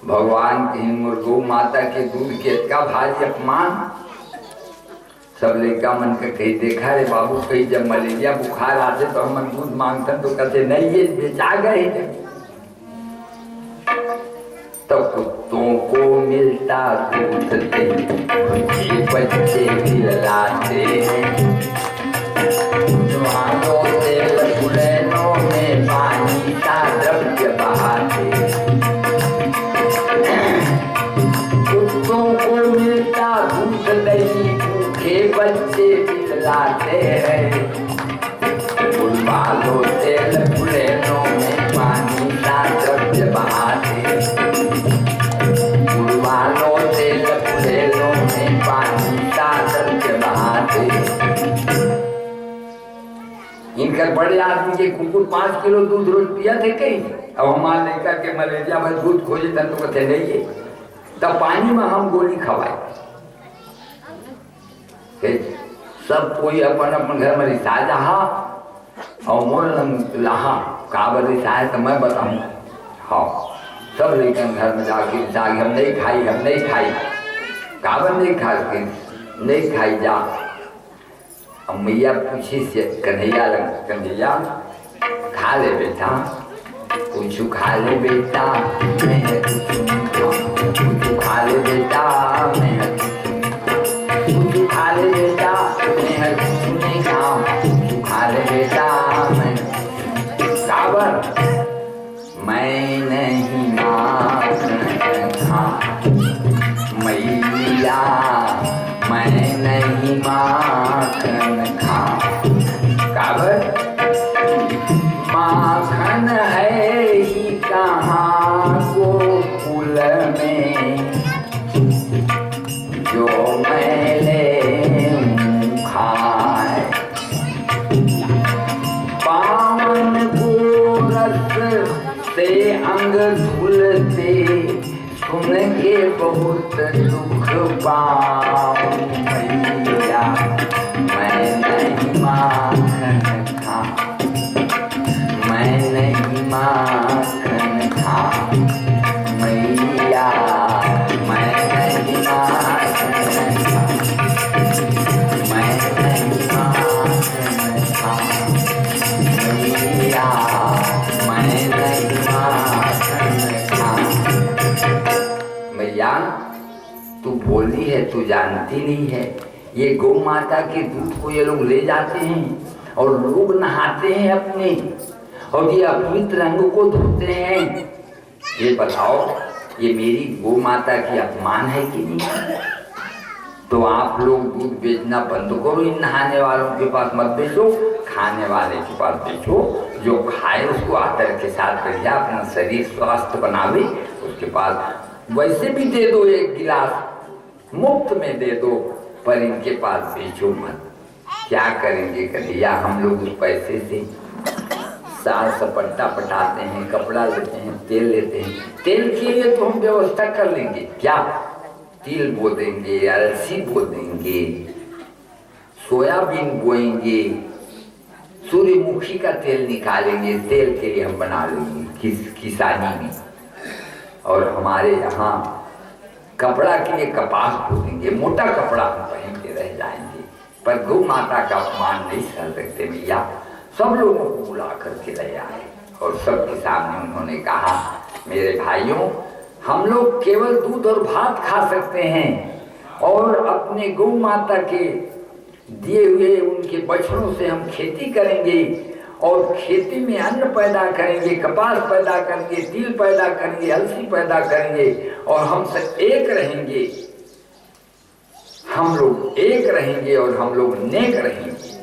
भगवान की गौ माता के दूध के का भारी अपमान। सब लड़का मन के कही देखा रे बाबू, कहीं जब मलेरिया बुखार आते तो हम दूध मांगते तो कहते नहीं ये बेचा गए। तो कुत्तों को मिलता दूध दे बच्चे पिलाते हैं, जवानों तेल पुलैनों में पानी का द्रव्य बहाते। कुत्तों को मिलता दूध दही भूखे बच्चे पिलाते हैं, गुलबालों तेल पुलैनों में पानी का द्रव्य बहाते। गुलबालों तेल पुलैनों में पानी का द्रव्य बहाते। इनकर बड़े आदमी के कुकुर 5 किलो दूध रोज पिया थे कहीं। अब हमारे लेकर के मलेरिया में दूध खोजे तन तो कहते नहीं है, तब पानी में हम गोली खवाए। सब कोई अपन अपन घर में रिसा जहा और मोल लहा काबर रिसा है तो मैं बताऊं। हाँ सब लेकिन घर में जाके रिसा हम नहीं खाई, हम नहीं खाई, काबर नहीं खा के नहीं खाई जा। अब मैया पूछी से कन्हैया लग, कन्हैया खा ले बेटा, कुछ खा ले बेटा, मैं कुछ खा ले बेटा, मैं कुछ खा ले बेटा, मैं कुछ नहीं खाऊं, कुछ खा ले बेटा, मैं काबर मैं नहीं माखन खा मैया, मैं नहीं माखन खा। काबर माखन है ही कहाँ गोकुल में, जो मैंने खाए। पावन गोरस से अंग धुलते, सुन के बहुत दुख पाऊं मैया, मैं नहीं माखन खा, मैं नहीं माखन खा मैया, मैं नहीं माखन खा, मैं नहीं माखन खा मैया, मैं नहीं माखन खा। मैया तू भोली है, तू जानती नहीं है, ये गौ माता के दूध को ये लोग ले जाते हैं और लोग नहाते हैं अपने, और ये अपवित्र अंग को धोते हैं। ये बताओ ये मेरी गौ माता की अपमान है कि नहीं? तो आप लोग दूध बेचना बंद करो, इन नहाने वालों के पास मत बेचो, खाने वाले के पास बेचो। जो खाए उसको आदर के साथ बढ़िया अपना शरीर स्वस्थ बनावे, उसके पास वैसे भी दे दो, एक गिलास मुफ्त में दे दो, पर इनके पास बेचो मत। क्या करेंगे कन्हैया, हम लोग उस पैसे से साल सपट्टा पटाते हैं, कपड़ा लेते हैं, तेल लेते हैं। तेल के लिए तो हम व्यवस्था कर लेंगे, क्या तिल बो देंगे, अलसी बो देंगे, सोयाबीन बोएंगे, सूर्यमुखी का तेल निकालेंगे, तेल के लिए हम बना लेंगे किसानी में। और हमारे यहाँ कपड़ा के लिए कपास बो देंगे, मोटा कपड़ा हम पहन के रह जाएंगे, पर गौ माता का अपमान नहीं कर सकते भैया। सब लोगों को बुला करके ले आए और सबके सामने उन्होंने कहा, मेरे भाइयों हम लोग केवल दूध और भात खा सकते हैं, और अपने गौ माता के दिए हुए उनके बछड़ों से हम खेती करेंगे, और खेती में अन्न पैदा करेंगे, कपास पैदा करेंगे, तिल पैदा करेंगे, अलसी पैदा करेंगे, और हम सब एक रहेंगे। हम लोग एक रहेंगे और हम लोग नेक रहेंगे।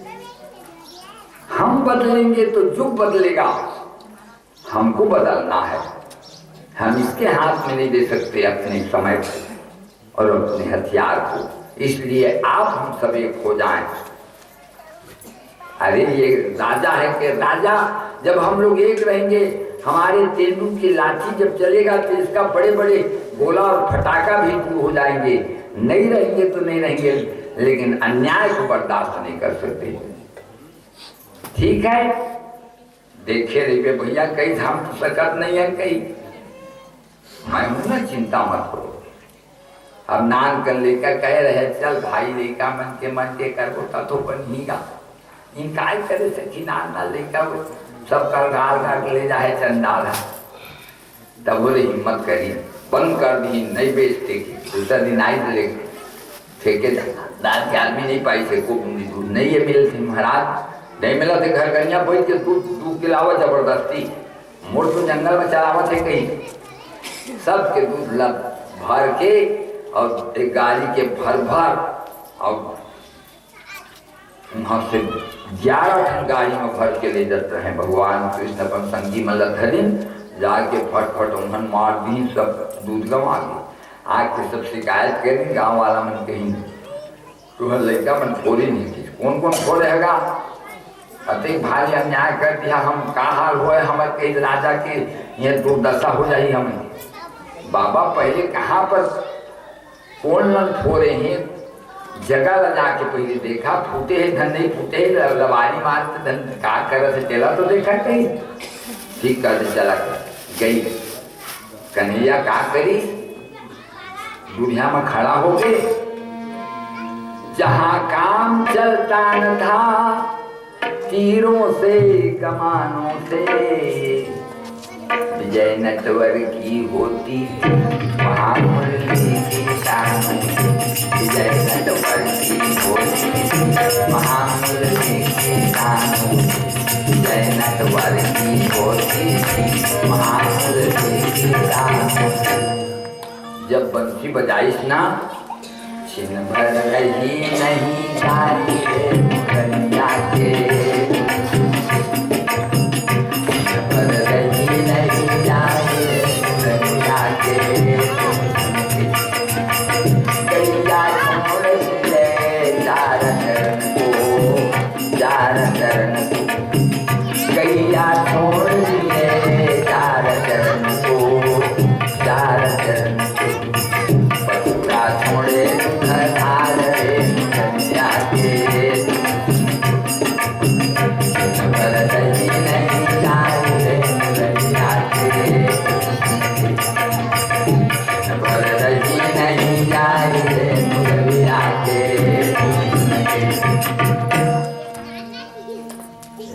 हम बदलेंगे तो युग बदलेगा, हमको बदलना है। हम इसके हाथ में नहीं दे सकते अपने समय को और अपने हथियार को, इसलिए आप हम सब एक हो जाएं। अरे ये राजा है कि राजा, जब हम लोग एक रहेंगे, हमारे तेंदू की लाठी जब चलेगा तो इसका बड़े बड़े गोला और फटाका भी हो जाएंगे। नहीं रहेंगे तो नहीं रहेंगे, लेकिन अन्याय को बर्दाश्त नहीं कर सकते। ठीक है, देखे रहिए भैया, कहीं धाम तो सकत नहीं है, कहीं मैं हूं ना, चिंता मत करो। अब नान कर लेकर कह रहे चल भाई लेका मन के करबो तो बनीगा। इनका करे सखी नान ना लेकर सब कर गाल के ले जाए चंडाल है। तब बोले हिम्मत करी, बंद कर दी, नहीं बेचते की। दूसरा दिन आई तो ले ठेकेदार के आदमी नहीं पाई थे, को दूध नहीं है मिल थे महाराज, नहीं मिला थे। घर कन्या बैठ के दूध पिलावा जबरदस्ती, मोड़ तो जंगल में चलावा थे कहीं। सबके दूध लब भर के और एक गाड़ी के भर और वहां से 11 गाड़ी में भर के ले जाते हैं। भगवान कृष्ण अपन संगी में लखन जाके फटफट उन्हन मार दी, सब दूध गंवा दी। आके सब शिकायत करी, गांव वाला मन कहीं तो लड़का मन थोड़ी नहीं थी। कौन कौन छोड़ेगा, अति भारी अन्याय कर दिया, हम का हाल हुए हमारे कहीं राजा के ये दुर्दशा हो जाए हमें। बाबा पहले कहाँ पर कौन मन थोड़े हैं, जगह लगा के पहले देखा, फूटे है धन नहीं फूटे, लवारी मारते धन का कर से चला तो देखा कहीं ठीक कर चला गई। कन्हैया का करी, दुनिया में खड़ा हो गए। जहां काम चलता न था, तीरों से कमानों से विजय नटवर की होती थी, महामुरली की शानों से विजय नटवर की होती थी, महामुरली की शानों से विजय नटवर की होती थी, महामुरली की शानों से। जब बंसी बजाइस ना, छिन भर रही नहीं जाती कन्या के, छिन भर रही नहीं जाती कन्या के। कैया छोड़ ले चारण को, चारण को, कैया छोड़ ले चारण को, चारण छोड़े धार कन्या के, भर रही नहीं जाए कन्या के, भर रही नहीं जाए कन्या के।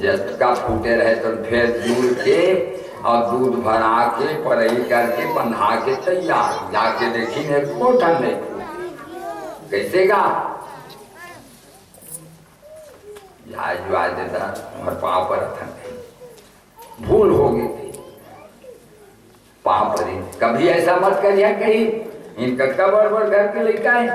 जब का फूटे रहे तो फिर दूध के और दूध भरा के परई करके बंधा के तैयार, जाके देखी ने कोठन नहीं कैसे गा जुआ देता और पाँव पर भूल हो गई थी, पाँव पर ही। कभी ऐसा मत करिए कहीं इनका कबर पर घर के लेकर आए।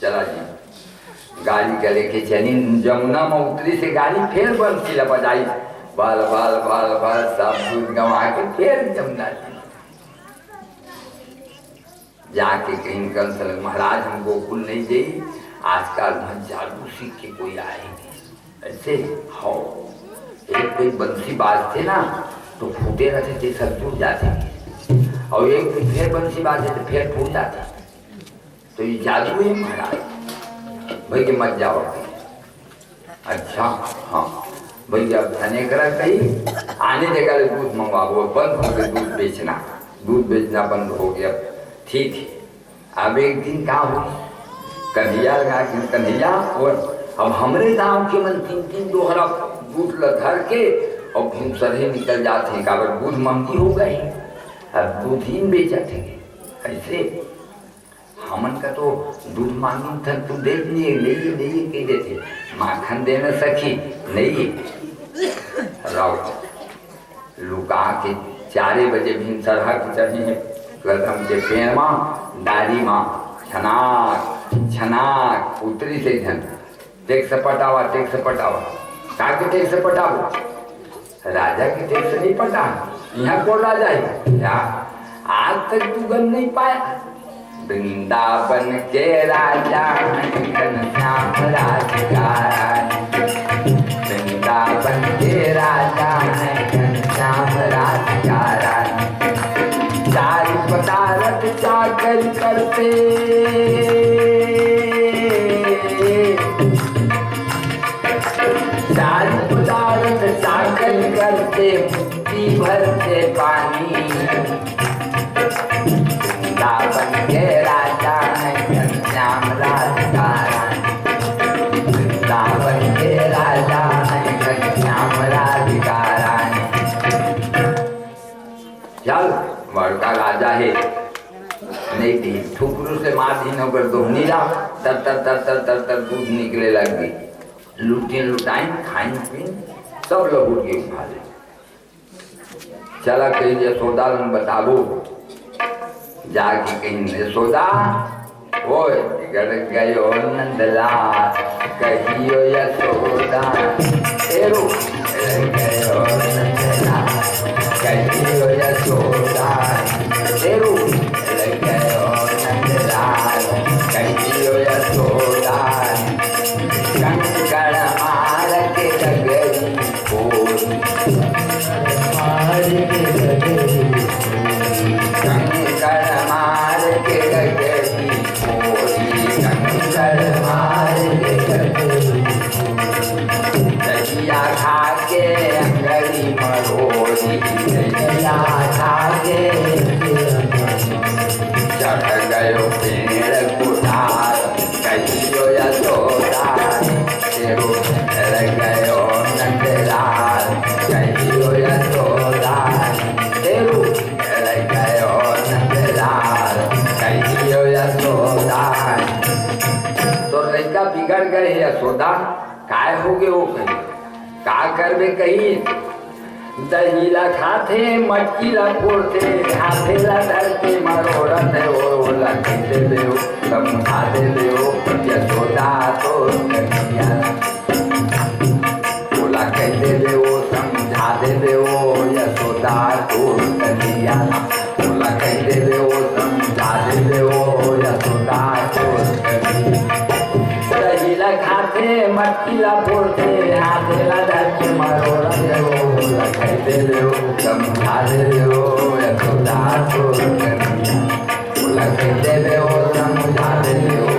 चला जी गाड़ी के लेके चली, जमुना में उतरी से गाड़ी फिर बंसी बजाई, बाल बाल बाल बाल सब दूध गंवा के फिर जमुना जाके कहीं कंसल महाराज हम गोकुल नहीं गई, आजकल जादू सीख के कोई आए नहीं। ऐसे हो एक कोई बंसी बाज थे ना तो फूटे रहते थे, सब टूट जाते थे, और एक कोई फिर बंसी बाजे थे फिर फूट जाते। तो ये जादू है महाराज, भाई के मत जाओ। अच्छा हाँ भैया धने करा कहीं आने देगा दूध मंगवाओ, बंद हो गया दूध बेचना, दूध बेचना बंद हो गया। ठीक है, अब एक दिन क्या हुई, कन्हैया लगा के कन्हैया और अब हमरे गांव के मन 3-3 दोहरा दूध लधर के और भूसरे निकल जाते हैं, काबर दूध महंगी हो गई, अब दूध ही बेचते थे। ऐसे हमन का तो दूध मांगी था तू दे नहीं कह देते, माखन देना सखी नहीं राव लुका के 4 बजे भी सरहा की चढ़ी कदम के पेड़ माँ डाली माँ छनाक छनाक उतरी से धन टेक से पटावा का के टेक से पटावो, राजा के टेक से नहीं पटा, यहाँ कौन राजा है आज तक तू गन नहीं पाया। वृंदावन के राजा घनश्याम राजगारा, वृंदावन के राजा घनश्याम राजगारा। चार पदार्थ चाकर करते, चार पदार्थ चाकर करते, मुट्ठी भरते पानी चल बड़का राजा है नहीं थी ठुकरू से मार दी नौकर तो नीला तर तर तर तर तर तर दूध निकले लग गई। लुटिन लुटाइन खाइन पीन सब लोग उठ के उठा ले। चला कहीं यशोदा बताबो जाके कहीं यशोदा ओए गयो नंदलाल कहियो यशोदा तेरो गयो नंदलाल कहियो यशोदा तेरो गयो नंदलाल कहियो यशोदा कंकड़ मार के गगरी कोरी कंकड़ मार के गगरी कंकड़ मार के गगरी दहिया खा के अंगड़ी मरोड़ी दहिया खा के चढ़ गयो पेड़ कुठार कहियो यशोदा तेरो गयो नंदलाल कहियो यशोदा तेरो गयो नंदलाल कहियो यशोदा। तो लड़का बिगड़ गए यशोदा काय हो गए वो कही का करबे कही दहीला खाते मटकीला फोड़ते हाथेला धरते मरोड़ते ओला कहते देओ समझाते देओ यशोदा तो कन्हैया ओला कहते देओ समझाते देओ यशोदा तो कन्हैया ओला कहते देओ समझाते देओ यशोदा तो दहीला खाते मटकीला फोड़ते हाथेला धरते मरोड़ते ओला कहते देओ समझाते देओ यशोदा तो कन्हैया ओला कहते देओ समझाते देओ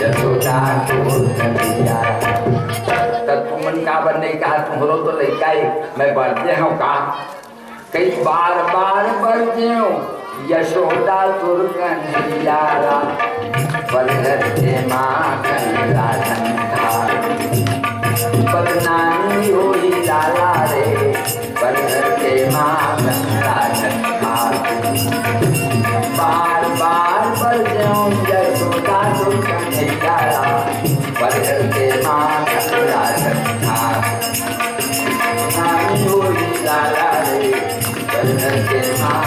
यशोदा तो कन्हैया। तब तुमन का बनने कहा तुम्हारो तो लड़का है मैं बढ़ते हूँ का कई बार बार बढ़ते हूँ यशोदा तुर कन्हैया बलहर के माँ कन्हैया बदनामी हो ही लाला रे बलहर के माँ कन्हैया बार बार बढ़ते हूँ यशोदा तुर कन्हैया बलहर के माँ कन्हैया बदनामी हो ही लाला रे बलहर के माँ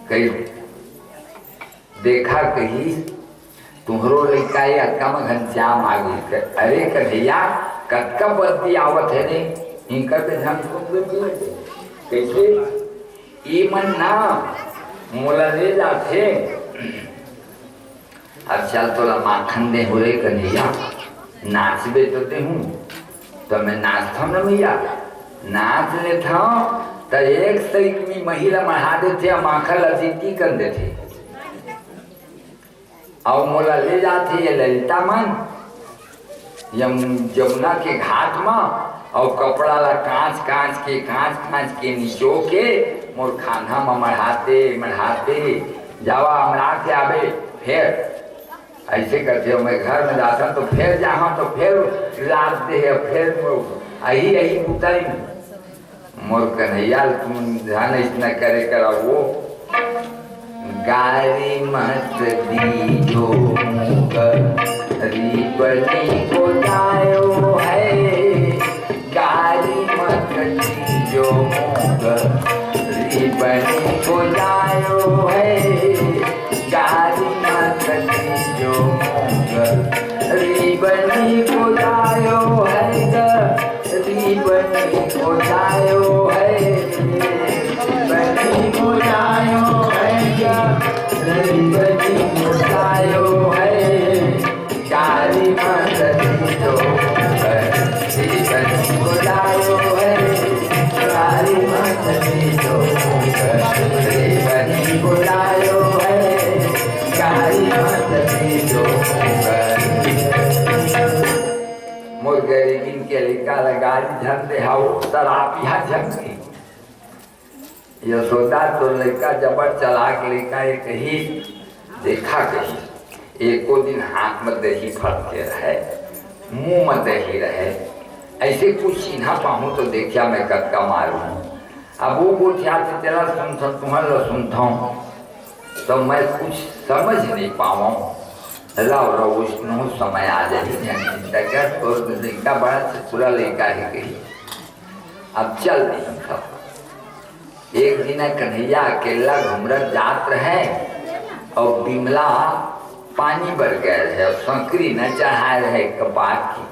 कहीं देखा कहीं तुम्हारो लड़का ये कम घनश्याम आ गई अरे कन्हैया कक्का बत्ती आवत है ने इनकर पे ध्यान कैसे ये मन ना मोला ले जाते अब चल तोला माखन दे हो रे कन्हैया नाचबे तो दे हूँ तो मैं नाचता हूँ ना भैया नाच लेता हूँ तो एक सही में महिला मढ़ा देते माखन लसीटी कर देते और मोला ले जाते ये ललिता मन यमुना के घाट में और कपड़ा ला कांच के निचो के मोर खाना में मढ़ाते जावा हमरा के आवे फिर ऐसे करते हो। मैं घर में जाता हूँ तो फिर जहाँ तो फिर लादते है फिर यही उतरी मोर कन्हैया तुम ध्यान इतना करे करा वो गारी मत दीजो गरीबनी को जायो है गारी मत दीजो गरीबनी को जायो है गारी मत दीजो गरीबनी को जायो है गरीबनी को जायो है गरीबनी को जायो है गरीबनी को जायो है गारी मत दीजो गरीबनी को जायो है गारी मत दीजो गरीबनी को जायो है गारी मत दीजो मोर गरीबीन के लिखा गाड़ी झंडे हाउ शराबिया झंडे यशोदा तो लड़का जबर चला के लेका एक ही देखा कही एको दिन हाथ में दही फट के रहे मुंह में दही रहे ऐसे कुछ चिन्हा पाऊँ तो देखिया मैं कक्का मारूँ। अब वो गोठिया से तेरा सुन तुम्हारा सुनता हूँ तो मैं कुछ समझ नहीं पावा। राव राव विष्णु समय आ जाए चिंता कर और लड़का बड़ा पूरा लड़का है कहीं। अब चल नहीं सब। एक दिन कन्हैया अकेला घुमरा जात रहे और बिमला पानी भर गए रहे और संकरी न चढ़ाए रहे कपाट की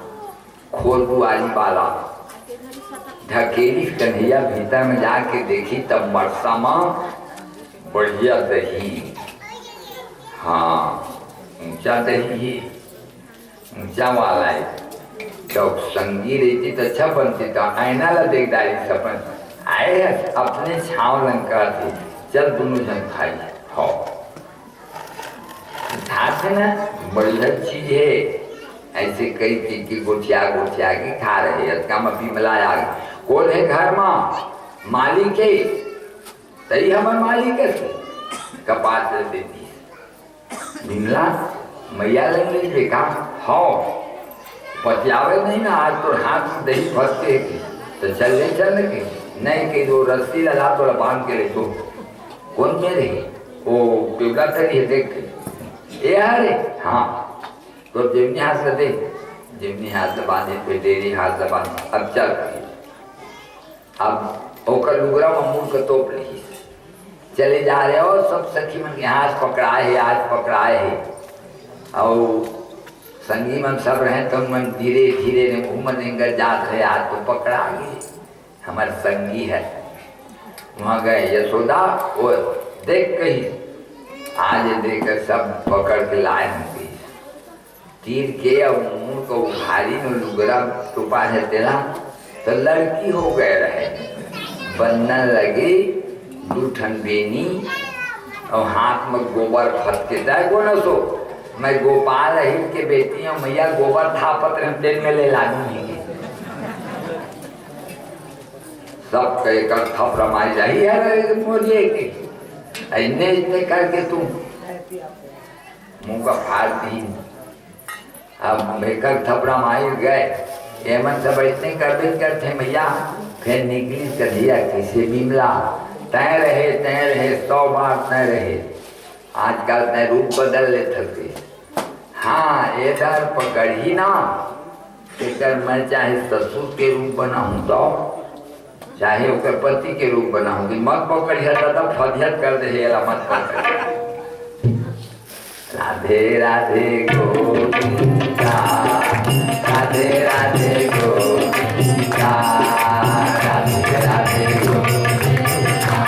खोल बुआरी वाला ढकेली। कन्हैया भीतर में जाके देखी तब मरसामा बढ़िया दही, हाँ ऊंचा दही ऊंचा वाला है तो संगी रहती तो अच्छा बनती तो आईना ला देखदारी सपन आए अपने छाव लंका थी। चल दोनों जन खाई हो खाते ना बढ़िया चीज है। ऐसे कई चीज की गोठिया के खा रहे हैं। काम अभी मिलाया कौन है घर में मालिक है तही हमारे मालिक है कपाट देती बिमला मैया लग देखा हो पचावे नहीं ना आज तो हाथ दही फंस के तो चल के नहीं कि वो रस्सी लगा तो बांध के ले तो कौन मेरे वो पिबला तरी है देख ये अरे हाँ तो जिमनी हाथ से दे जिमनी हाथ से बांधे फिर डेरी हाथ से बांधे। अब चल अब ओकर लुगरा मम्मू का तोप ली चले जा रहे हो सब सखी मन के हाथ पकड़ाए है आज पकड़ाए है और संगी मन सब रहे तो मन धीरे धीरे घूमन कर जात रहे आज तो पकड़ा गए हमारे संगी है। वहाँ गए यशोदा वो देख कही आज देखकर सब पकड़ के लाए होंगे तीर के और मुंह को भारी में लुगरा टुपा है तेरा तो लड़की हो गए रहे बनने लगे दूठन बेनी और हाथ में गोबर फटके जाए को न सो मैं गोपाल हिल के बेटी हूँ मैया गोबर थापत रहे तेल में ले लानी सब कहकर थप रमाई जाही है मुझे इतने करके तुम मुंह का फाड़ दी। अब मेकर थप रमाई गए एमन सब इतने करते मैया फिर निकली कन्हैया किसे बिमला तय रहे 100 बार तय रहे आजकल तय रूप बदल ले थके। हाँ इधर पकड़ी ना इधर मैं चाहे ससुर के रूप बनाऊं तो चाहे ओकर पति के रूप बनाऊंगी मत पकड़िया दादा फदियत कर दे मत पकड़। राधे राधे गोविंदा राधे राधे गोविंदा राधे राधे गोविंदा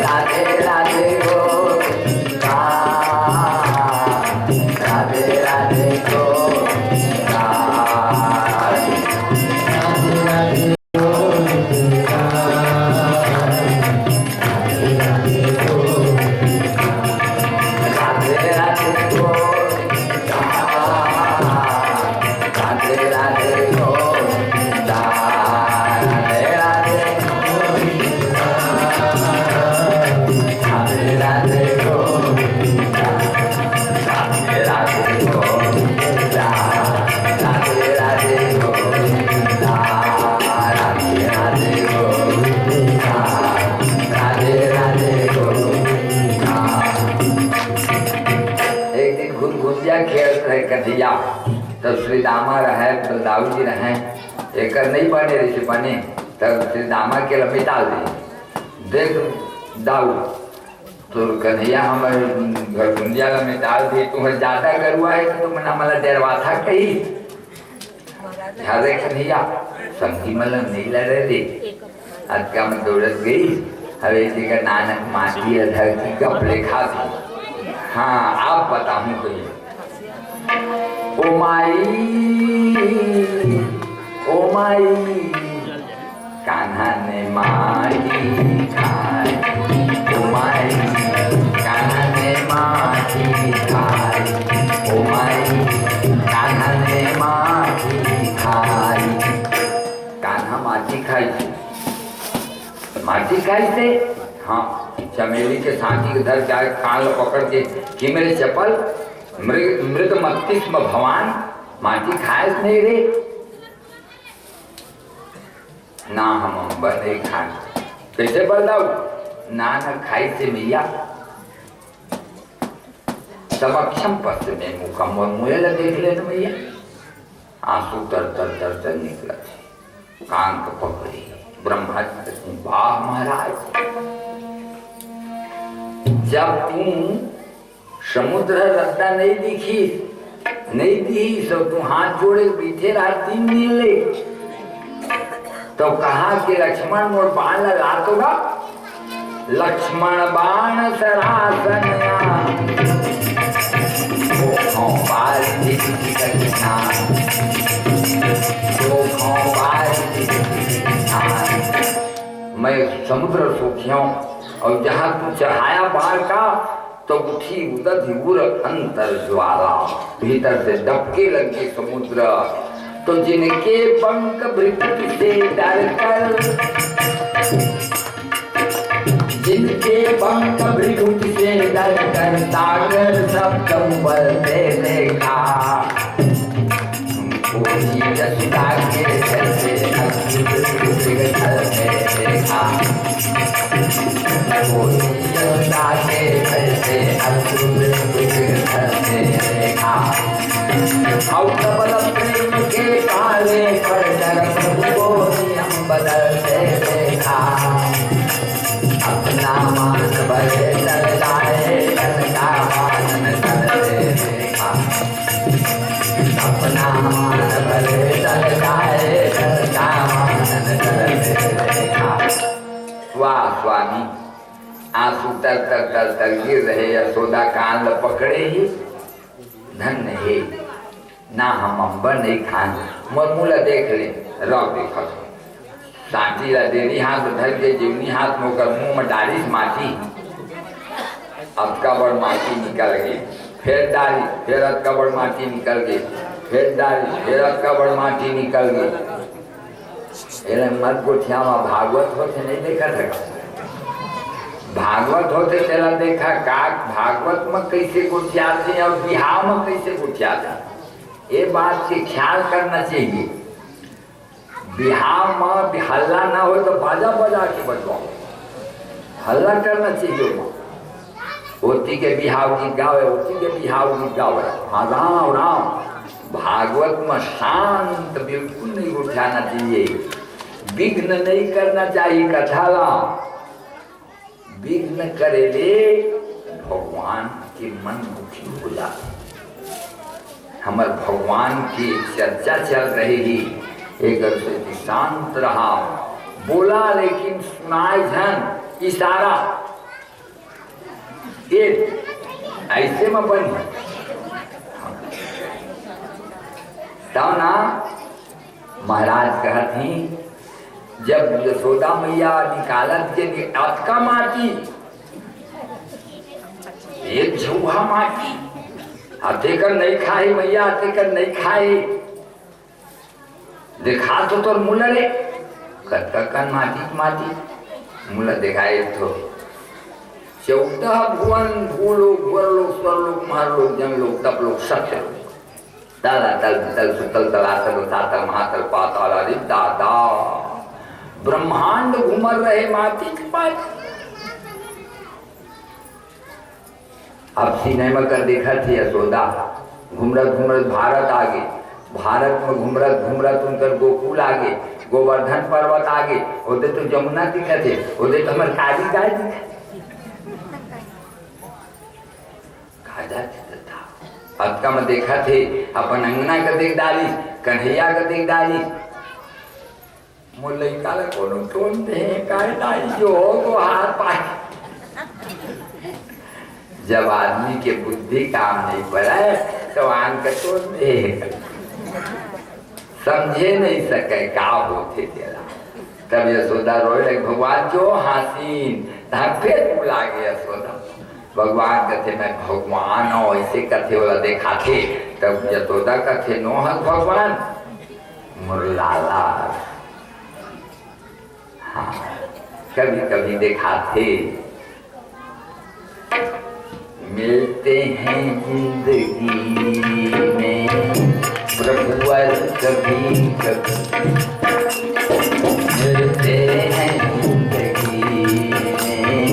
राधे राधे गोविंदा राधे राधे गोविंदा कन्हैया तब श्री दामा रहे बलदाऊ जी रहे एक नहीं बने ऋषि बने तब श्री दामा के लंबी डाल दी देख दाऊ तो कन्हैया हमारे घर गुंजिया में डाल दी तुम्हें ज्यादा गरुआ है कि तुमने हमारा डरवा था कहीं कन्हैया संगी मतलब नहीं लड़े थे आज का मैं दौड़त गई हवे जी का नानक माटी अधर की गप लेखा थी। हाँ आप बताऊं कोई ओ माई कान्हा ने माटी खाई ओ माई कान्हा ने माटी खाई ओ माई कान्हा ने माटी खाई। कान्हा माटी खाई थे हाँ चमेली के सांची के धर जाए कान पकड़ के कि मेरे चप्पल मृग मस्तिष्क भगवान माटी खाए नहीं रे ना हम बने खाए कैसे बदलाऊ ना न खाई से मैया समक्षम पश्च में मुखम और मुएल देख लेना भैया आंसू तर तर तर तर निकला कांक पकड़ी ब्रह्मा जी वाह महाराज जब तुम समुद्र रत्ता नहीं दिखी नहीं दी तो तू हाथ जोड़े पीछे रात 3 दिन ले तो कहा कि लक्ष्मण मोर बाण लगा होगा लक्ष्मण बाण सरासनया मैं समुद्र सूखियों और जहाँ तू चढ़ाया बाढ़ का तो उठी उदर अंतर ज्वाला भीतर से डबके लगे समुद्र तो जिनके पंख भृकुट से डरकर जिनके पंख भृकुट से डरकर सागर सब कंबलते देखा कोई यशोदा के जैसे अद्भुत देखा कोई यशोदा के जैसे अद्भुत देखा और सबल प्रेम के काले पर प्रभु को नियम बदलते देखा अपना मान भरे चल जाए तन का मान करते देखा अपना मान भरे चल जाए तन का मान करते देखा वाह स्वामी आंसू तर तर तर तर गिर रहे यशोदा कान पकड़े ही धन्य है ना हम अंबर नहीं खाए मुरमुला देख ले रख देखा सांची ला देरी हाथ धर के जीवनी हाथ में कर मुंह में डाली माटी अब कबड़ माटी निकल गई फिर डाली फिर कबड़ माटी निकल गई फिर डाली फिर कबड़ माटी निकल गई मत गोठिया में भागवत होते नहीं देखा था भागवत होते तेरा देखा काक भागवत में कैसे गुठियाते और बिहार में कैसे गुठियाते ये बात के ख्याल करना चाहिए बिहार में हल्ला ना हो तो बाजा बजा के बजवाओ हल्ला करना चाहिए ओती के बिहाव गीत गावे ओती के बिहाव गीत गावे हाँ राम राम भागवत में शांत बिल्कुल नहीं उठाना चाहिए विघ्न नहीं करना चाहिए कथाला विघ्न करे ले भगवान के मन दुखी हो जाते हमारे भगवान की चर्चा चल रही एक से शांत रहा बोला लेकिन सुनाए धन इशारा ये ऐसे में बन तब ना महाराज कहती जब यशोदा मैया निकालत के अटका माटी एक झूहा माटी अतेकर नहीं खाए मैया अतेकर नहीं खाए दिखा तो तोर मुला रे कन माटी माटी मुला दिखाए तो 14 भुवन भूलोक वरलोक स्वरलोक महालोक जनलोक तपलोक सत्य दादा तल तल सुतल तलातल तातल महातल पाताल अरे दादा ब्रह्मांड घूमर रहे माटी के पास अब सिनेमा कर देखा थी यशोदा घुमरत घुमरत भारत आगे भारत में घुमरत घुमरत उनकर गोकुल आगे गोवर्धन पर्वत आगे होते तो जमुना दिखा थे होते तो हमारे काली गाय दिखा अतका में देखा थे अपन अंगना का देख डाली कन्हैया का देख डाली मोल काला कोनो टोन दे काय डाली जो हो तो हाथ पाए जब आदमी के बुद्धि काम नहीं पड़ा तो आन का टोन दे समझे नहीं सके का होते तेरा तब यशोदा रोए लगे भगवान जो हसीन फिर बुला गया यशोदा भगवान कहते मैं भगवान और ऐसे कथे वाला देखा थे तब यशोदा कथे नो हक भगवान मुरलाला हाँ कभी कभी देखा थे मिलते हैं जिंदगी में प्रभुवर कभी कभी, मिलते हैं जिंदगी में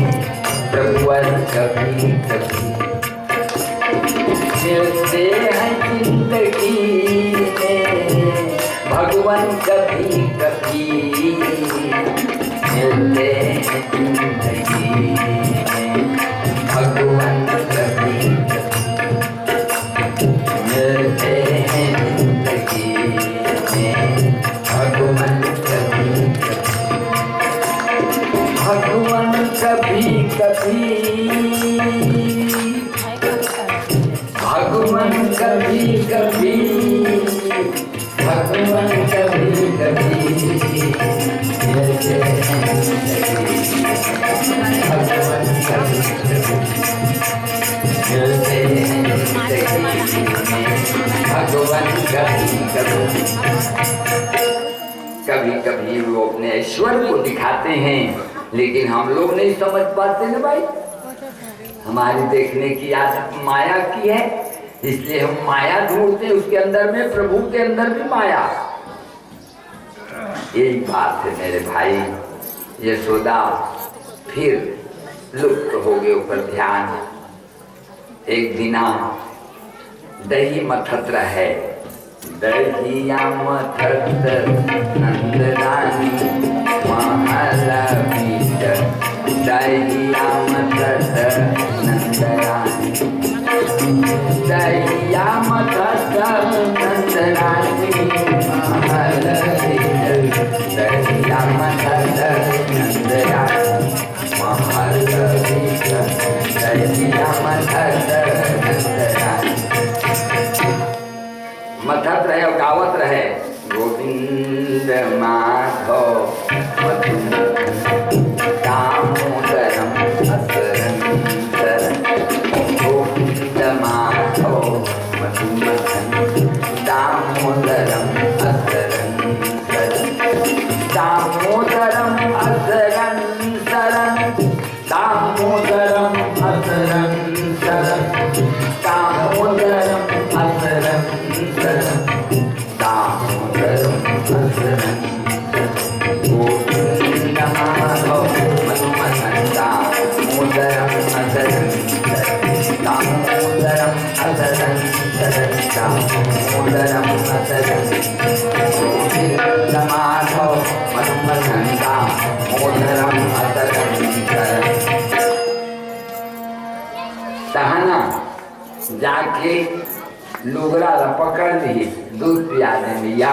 प्रभुवर कभी कभी, मिलते हैं जिंदगी में भगवान कभी कभी, मिलते हैं जिंदगी में भगवान कभी कभी, मिलते हैं जिंदगी में भगवान कभी कभी, भगवान कभी कभी, भगवान कभी कभी, भगवान कभी कभी, मिलते हैं जिंदगी भगवान कभी कभी, मिलते हैं जिंदगी भगवान कभी कभी। कभी कभी वो अपने ऐश्वर्य को दिखाते हैं, लेकिन हम लोग नहीं समझ पाते ना भाई। हमारी देखने की आदत माया की है, इसलिए हम माया ढूंढते, उसके अंदर में प्रभु के अंदर भी माया। यही बात है मेरे भाई। यशोदा फिर लुप्त हो गए ऊपर ध्यान। एक दिना दही मथत रहे, दहिया मथत नंद रानी महल भीतर, दहिया मथत नंद रानी, दहिया मथत नंद रानी महल भीतर, दहिया मथत नंद रानी महल भीतर, दहिया मथत नंद रानी। मथत रहे और गावत रहे, गोविंद माधव दामोदरम असरंदरम, गोविंद माधव मधुमथन दामोदरम असरंदरम, दामोदरम असरंदरम, दामोदरम असरंदरम, दामोदरम असरंदरम, दामोदरम असरंदरम, गोविंद माधव मधुमथन दामोदरम असरंदरम, दामोदरम असरंदरम, दामोदरम असरंदरम, गोविंद माधव मधुमथन दामोदरम असरंदरम। तहना जाके लुगड़ा पकड़ ली, दूध पिया दे भैया,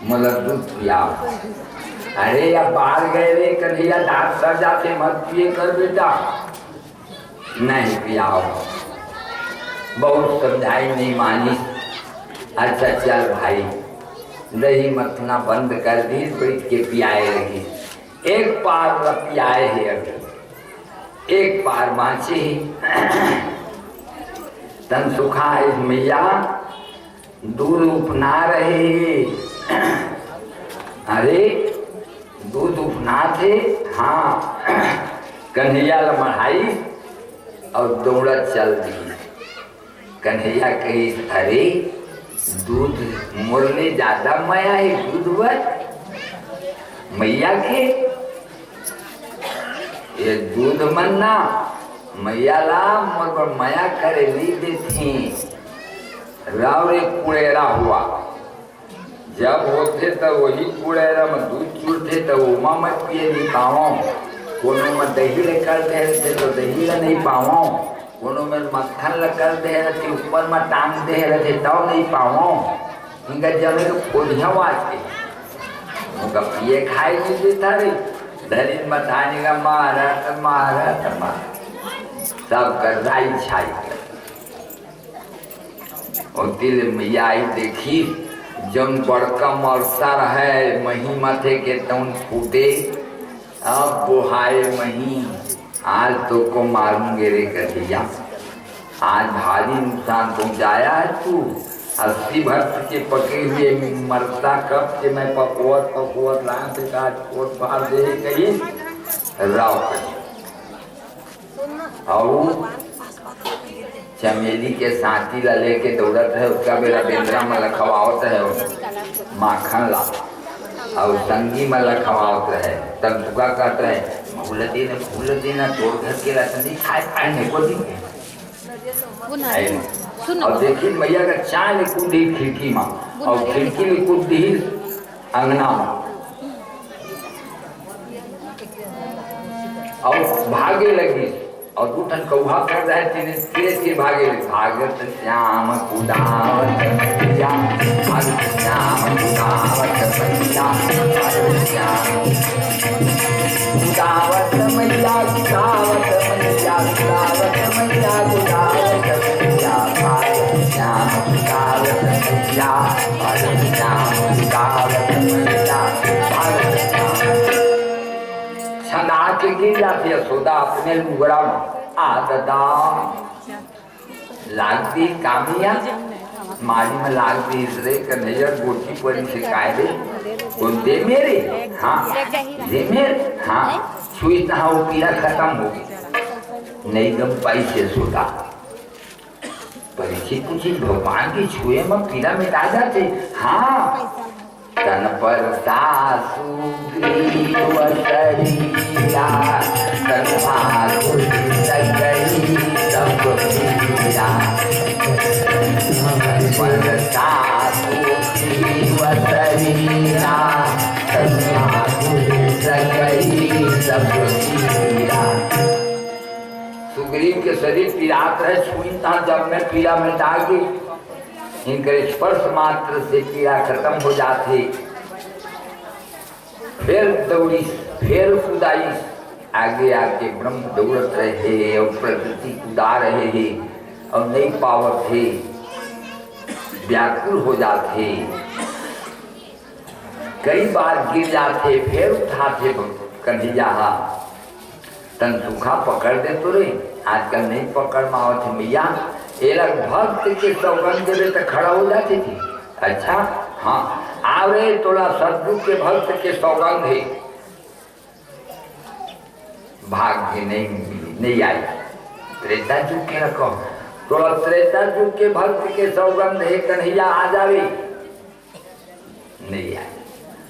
मतलब दूध पियाओ। अरे या बाहर गए रे कन्हैया, दांत सड़ जाते, मत पिए कर बेटा, नहीं पियाओ। बहुत समझाई नहीं मानी। अच्छा चल भाई, दही मथना बंद कर दी, बैठ के पियाए रही। एक पार पियाए है, अभी एक पार बाँचे तन सुखा है मैया, दूध उपना रहे। अरे दूध उपना थे, हाँ। कन्हैया लमढ़ाई और दौड़त चल दी। कन्हैया कही, अरे दूध मोरने ज्यादा माया है, दूध वर मैया के ये दूध मन्ना मैया ला मोर पर माया करे ली देती। रावरे कुड़ेरा हुआ, जब होते तो वही कुड़ेरा में दूध चूरते तो उमा मत पिए नहीं पाओ, कोनो में दही लेकर दे थे तो दही ला नहीं पाओ, कोनो में मक्खन लेकर दे रहे ऊपर में टांग दे रहे तब नहीं पाओ। इनका जमे तो खोलिया वाच के उनका पिए खाए नहीं देता रे, दलित मथानी का मारा मारा सब कर राई छाई और दिल मैया आई देखी, जन बड़का मरसा रहे मही माथे के तौन फूटे, अब बुहाए मही, आज तो को मारूंगे रे कन्हैया, आज भारी नुकसान पहुंचाया है तू। 80 वर्ष के पके हुए मरता कब से मैं पकोवत लान से काट कोट बाहर दे कहीं राव और चमेली के सांती ला लेके दौड़त है, उसका बेरा बेंद्रा में लखवावत है माखन ला, और संगी में लखवावत रहे। तब सुखा कहते हैं फूल देना तोड़ घर के लसंदी खाए खाए नहीं को दी। और देखिए मैया का चाय कूद दी खिड़की में, और खिड़की में कूद दी अंगना में, और भागे लगी। और दूठन कौहा कर रहे थे तेज भागे, भागत श्याम कुदावत मैया, भागत श्याम कुदावत मैया, भागत श्याम कुदावत मैया, कुदावत मैया, कुदावत मैया, कुदावत मैया, भागत श्याम कुदावत मैया, भागत श्याम कुदावत मैया, भागत श्याम। छंदा के गिर जाती यशोदा अपने लुगड़ा में, आददा लागती कामिया मारी में लागती इसरे कन्हैया गोटी परी से कायदे को दे मेरे, हाँ दे मेरे, हाँ छुई ना वो पीड़ा खत्म होगी नहीं गम पाई से सोदा। परीक्षित कुछ भगवान की छुए में पीड़ा मिटा जाते। हाँ तन पर सासु ग्रीव शरीरा, तन भागुर गई सब पीरा, तन पर सासु ग्रीव शरीरा, तन भागुर गई सब पीरा। सुग्रीव के शरीर पीड़ात है, छुई था जब मैं पीड़ा मिटा गई, इनके स्पर्श मात्र से पीड़ा खत्म हो जाती। फिर दौड़ी, फिर कुदाई, आगे आके ब्रह्म दौड़त रहे और प्रकृति कुदा रहे हैं और नहीं पावत थे, व्याकुल हो जाते, कई बार गिर जाते, फिर उठाते कन्हैया तन सूखा पकड़ दे तो रे, आजकल नहीं पकड़ मावत है मैया। ये लग भक्त के सौगंध दे तो खड़ा हो जाती थी। अच्छा हाँ आवरे तोला सदगुरु के भक्त के सौगंध है, भाग्य नहीं आई। त्रेता युग के रखो तोला त्रेता युग के भक्त के सौगंध है, कन्हैया आ जावे नहीं आई।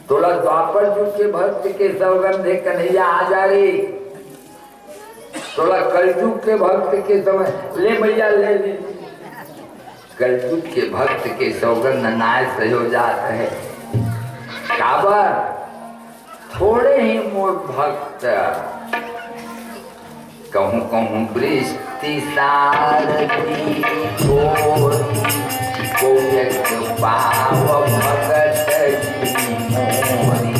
तोला द्वापर युग के भक्त के सौगंध है, कन्हैया आ जा रे। तोला कलयुग के भक्त के समय ले भैया ले कलयुग के भक्त के सौगंध नाय से हो जाता है। काबर थोड़े ही मोर भक्त कहूँ कहूँ वृष्टि सारथी थोड़ी को पाव भगत जी मोरी,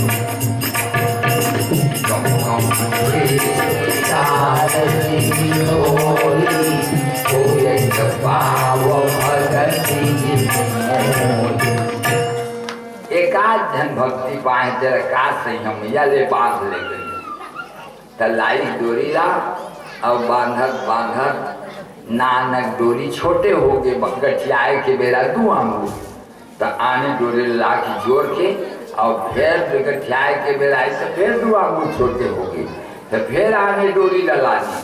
कहूँ कहूँ वृष्टि सारथी थोड़ी को पाव भगत जी मोरी। एकाध धन भक्ति पाए तेरा का सही हम या ले बांध ले गई तलाई डोरी ला और बांधक नानक डोरी छोटे हो गए गठियाए के बेरा दू अंगूर तो आने डोरी ला की जोड़ के और फिर गठियाए के बेरा तो फिर दू अंगूर छोटे हो गए तो फिर आने डोरी लानी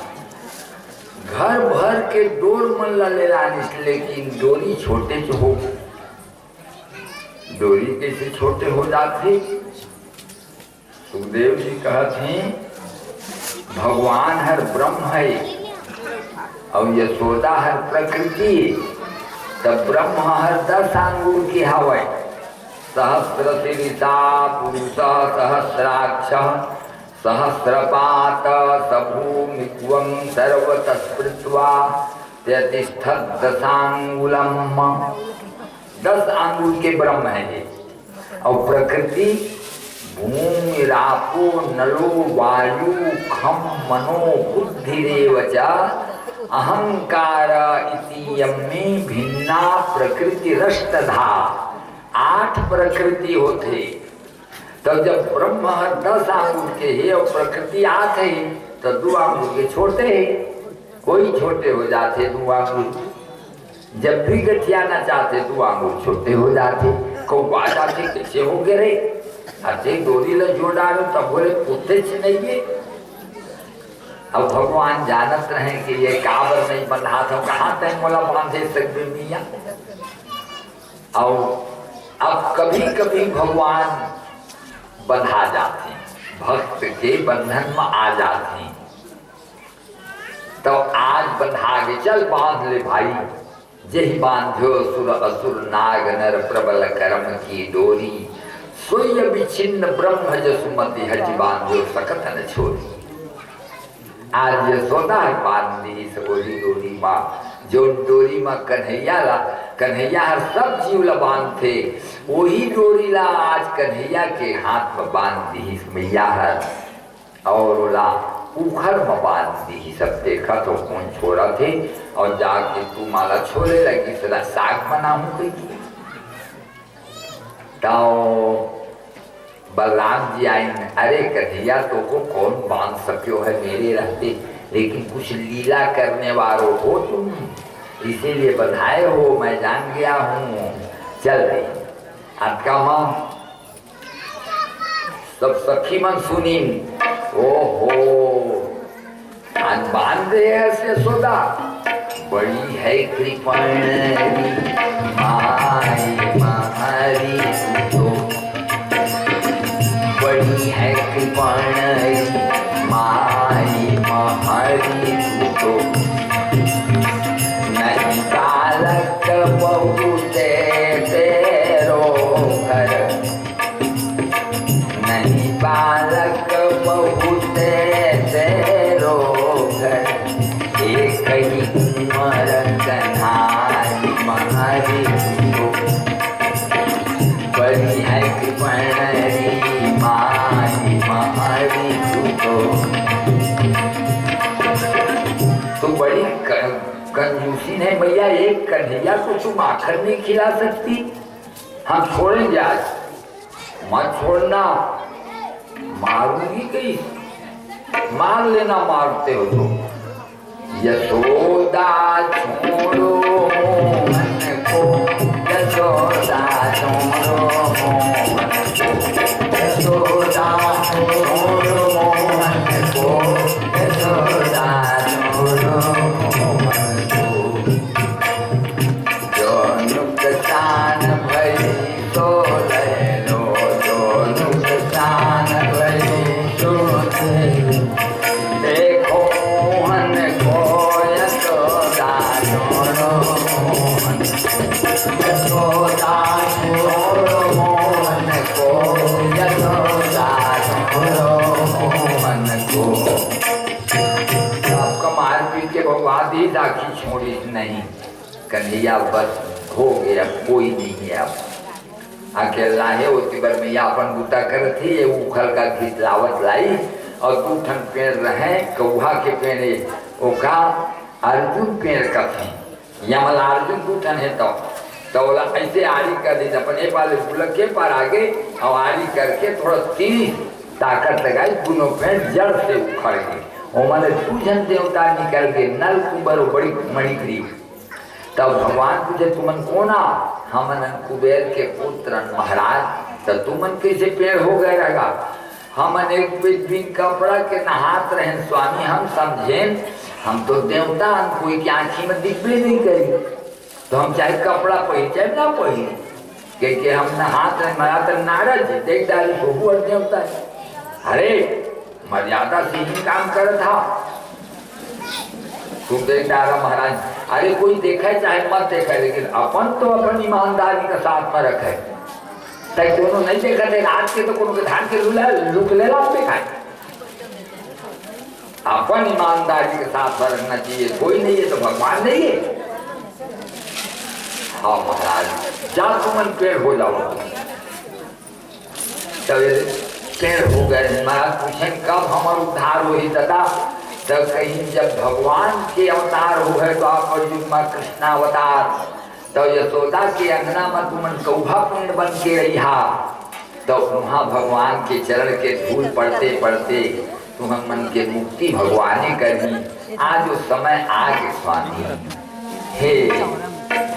घर भर के डोर मन ले लानी, लेकिन डोरी छोटे जो हो डोरी कैसे छोटे हो जाते। सुखदेव जी कहते हैं भगवान हर ब्रह्म है और यशोदा हर प्रकृति, तब ब्रह्म हर 10 अंगूर की हवा। सहस्र शीर्षा पुरुष सहस्राक्ष सहस्रपात सभूमित्वं सर्वतः स्मृत्वा त्यतिष्ठत् दशांगुलम। 10 अंगुल के ब्रह्म है ये, और प्रकृति भूमि रापो नलो वायु खम मनो बुद्धिरेव च अहंकार इति यम्मे भिन्ना प्रकृति रष्टधा। 8 प्रकृति होते, तब जब ब्रह्म 10 अंगुल के है और प्रकृति 8 है तो 2 अंगुल के छोटे है, कोई छोटे हो जाते 2 अंगुल। जब भी गठियाना चाहते 2 अंगुल छोटे हो जाते। कौवा जाते कैसे हो गए रे, अच्छे डोरी ल जोड़ डालो तब बोले पुते नहीं है अब भगवान जानत रहे कि ये काबर नहीं बंधा था, कहाँ तय मोला बांधे सकते मिया। और अब कभी कभी भगवान बंधा जाते हैं, भक्त के बंधन में आ जाते हैं। तो आज बंधा के चल बांध ले भाई, जही बांध्यो सुर असुर नाग नर प्रबल कर्म की डोरी, सोय विच्छिन्न ब्रह्म जसुमति हटि बांध्यो सकत न छोरी। आज यशोदा बांध दी सकोरी डोरी माँ, जो डोरी माँ कन्हैया हर सब जीव ला बांध थे, वही डोरी ला आज कन्हैया के हाथ में बांध दी मैया हर, और ला उखर में बांध दी। सब देखा तो कौन छोड़ा थे, और जाके तू माला छोड़े लगी, सदा साग बनाऊं गई। तो बलराम जी आए, अरे कन्हैया तो को कौन बांध सक्यो है मेरे रहते, लेकिन कुछ लीला करने वालों हो तुम, इसीलिए बधाए हो, मैं जान गया हूँ। चल रही आपका माँ सब सखी मन सुनी, ओहो आज बांध दे ऐसे सोदा, बड़ी है कृपण माई महारी तो, बड़ी है कृपण माई महारी तो, नहीं बालक बहुत तेरो घर, नहीं बालक बहुत तेरो घर, एक ही उमर कन्हाई महारी तो, बड़ी है कृपण माई महारी तो। तो बड़ी कंजूसी है भैया, एक कन्हैया को तुम आखिर नहीं खिला सकती, हम छोड़ेंगे आज, मत छोड़ना, मारूंगी कहीं, मार लेना मारते हो तो। यशोदा छोड़ो मन को, यशोदा छोड़ो मन को, यशोदा छोड़ो मन को, यशोदा छोड़ो मन को, जो नुकसान भई तो ले लो, जो नुकसान भई तो ले लो, देखो मोहन को यशोदा छोड़ो मोहन, यशोदा छोड़ो मोहन को, यशोदा छोड़ो मोहन को। आपका मारपीट के भगवान दी राखी छोड़ी नहीं, कन्हैया बस हो गया, कोई नहीं है अब, अकेला है। उसी पर मैया अपन बूटा कर थी, ये उखल का खिचलावत लाई, और दू ठन पेड़ रहे, कौहा के पेड़, ओका अर्जुन पेड़ का थे, यमल अर्जुन दू ठन है, तो ऐसे आरी कर दी, अपने वाले बुलक के पर आगे और आरी करके थोड़ा तीर ताकत लगाई, दोनों पेड़ जड़ से उखड़ गए, और मैंने पूजन देवता निकल के नल कुंबर बड़ी मणिकरी। तब भगवान पूछे तुमन कोना, हमन कुबेर के पुत्र महाराज, तो तुमन कैसे पेड़ हो गए रहेगा, हमन एक दिन कपड़ा के नहात रहे स्वामी, हम समझें हम तो देवता, हम कोई की आँखी में दिखबे नहीं करी, तो हम चाहे कपड़ा पहन चाहे ना पहन, क्योंकि हम नहात रहे, महाराज नारद जी देख डाली बहु और देवता है, अरे मर्यादा से ही काम कर था, तुम देख डाला महाराज, अरे कोई देखा चाहे मत देखा, लेकिन अपन तो अपन ईमानदारी का साथ में रखे, तक दोनों नहीं देखा थे, रात के तो कोनो के धान के लुक ले ला देखा, अपन ईमानदारी के साथ में रखना चाहिए, कोई नहीं है तो भगवान नहीं है। हाँ महाराज जा तुमन पेड़ हो जाओ, तो पेड़ हो गए। महाराज पूछे कब हमारा उद्धार हो ही दादा, तो कहीं जब भगवान के अवतार हो गए तो आप अर्जुन में कृष्णावतार, तो यशोदा के अंगना में तुमन कौहा पेड़ बन के रहा, तो वहाँ भगवान के चरण के धूल पड़ते पड़ते तुम मन के मुक्ति भगवाने करी। आज वो समय आ गए स्वामी, हे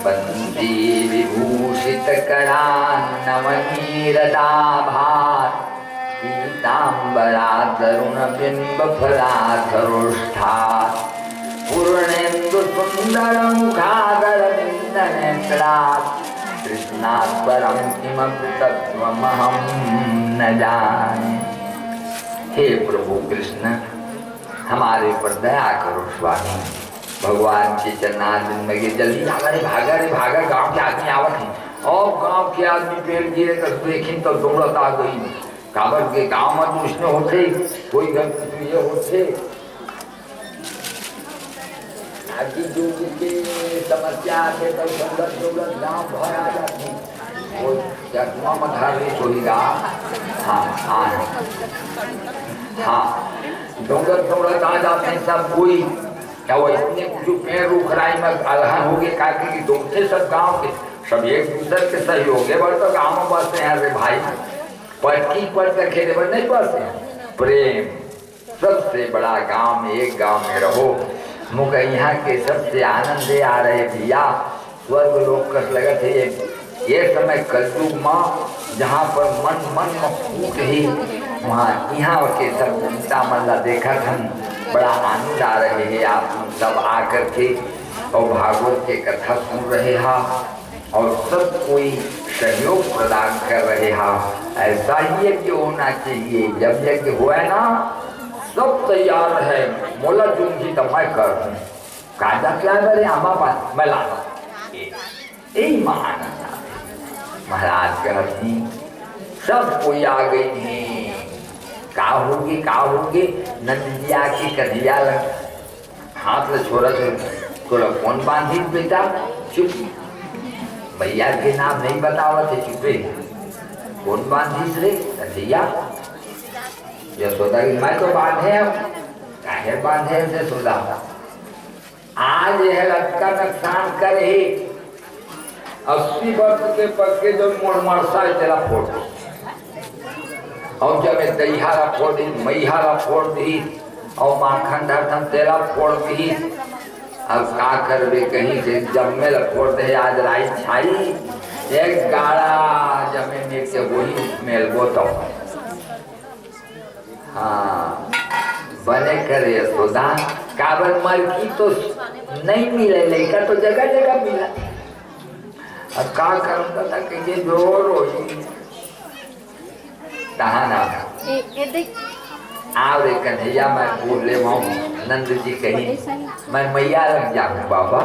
बंदी विभूषित करा नवनीरदा भार, पीतांबरा तरुण बिंब फलाधरुष्ठा पूर्णेन्दु सुंदर मुखादर बिंद नेत्रात् कृष्णात् परम किमपि तत्त्वमहं न जाने। हे प्रभु कृष्ण, हमारे पर दया करो स्वामी। भगवान के चरणारविंद में जल्दी भागा गांव के आदमी आवत है और गांव के आदमी पेड़ गिरे कर देखी तो दौड़त आ गई। काबर के गांव में तो उसने होते कोई घर ये होते आदि जो की समस्या आते तो दौड़त गांव भर आ जाती वो चकमा मधारी सोईगा। हाँ दौड़त आ जाते हैं सब कोई। क्या वो इतने जो पेड़ उखराई में अलहन हो गए काके की दौड़ते सब गांव के सब एक दूसरे के सहयोग है। बड़ तो गाँव में बसते हैं रे भाई पटकी पर खेले पर नहीं बसते हैं। प्रेम सबसे बड़ा गांव में एक गांव में रहो। मुझे यहाँ के सबसे आनंद आ रहे भैया स्वर्ग लोग कस लगे थे ये समय कलयुग माँ जहाँ पर मन में फूट ही वहाँ यहाँ के सब चिंता मल्ला देखा था बड़ा आनंद आ रहे हैं। आप सब आकर के और भागवत के कथा सुन रहे हैं और सब कोई सहयोग प्रदान कर रहे हैं। ऐसा ही यज्ञ होना चाहिए। जब यज्ञ हुआ ना सब तैयार है। मोला जूंगी तो मैं कर दूँ काजा क्या करे आमा पास मैं ला यही महान महाराज कहती सब कोई आ गई हैं। का होगी नंद जी आके कन्हैया लग हाथ ले छोड़ा थोड़ा फोन बांधी बेटा चुप भैया के नाम नहीं बतावा थे चुपे फोन बांधी रे कन्हैया यशोदा की मैं तो बांधे काहे बांधे यशोदा आज यह लटका नुकसान करे 80 वर्ष के पक्के जो मोड़ मरसा तेरा फोड़ और जब दहियारा फोड़ दी मैहारा फोड़ दी और माखन धरथन तेरा फोड़ दी। अब का करबे कहीं से जमे फोड़ दे आज राई छाई एक गाड़ा जमे में से वही मेलबो तो हाँ बने करे यशोदा काबर मर की तो नहीं मिले लेकर तो जगह जगह मिला। अब का करता था कि ये जोर हो ना आओ रे कन्हैया मैं बोल ले नंद जी कहीं मैं मैया लग जाऊं बाबा।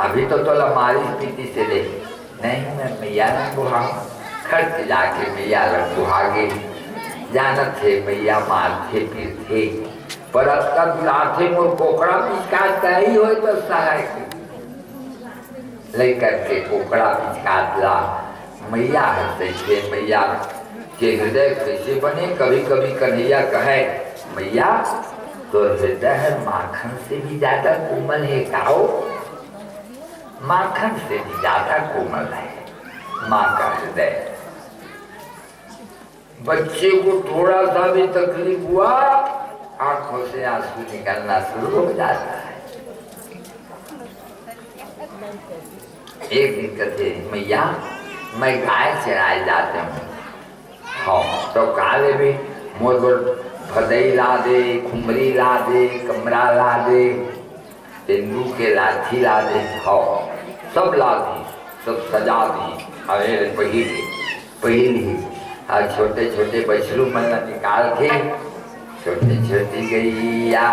अभी तो हमारी स्थिति से ले नहीं मैं मैया लग बुहाऊं खर्च जाके मैया लग बुहागे जानत थे मैया मारते पीरते पर का दुलाथे मोर कोकड़ा पिचकात ही हो तो सहायक लेकर के कोकड़ा पिचकात ला मैया हंसते थे। मैया के हृदय कैसे बने कभी कभी कन्हैया कहे मैया तो हृदय माखन से भी ज्यादा कोमल है काओ माखन से भी ज्यादा कोमल है माँ का हृदय। बच्चे को थोड़ा सा भी तकलीफ हुआ आंखों से आंसू निकलना शुरू हो जाता है। एक दिन कहते मैया मैं गाय चराए जाते हूँ हाँ तो काले भी मोर भदई ला दे खुमरी ला दे कमरा ला दे तेंदू के लाठी ला दे हाँ सब ला दी सब सजा दी अरे पहली और छोटे छोटे बछरू मन निकाल के छोटे छोटी गैया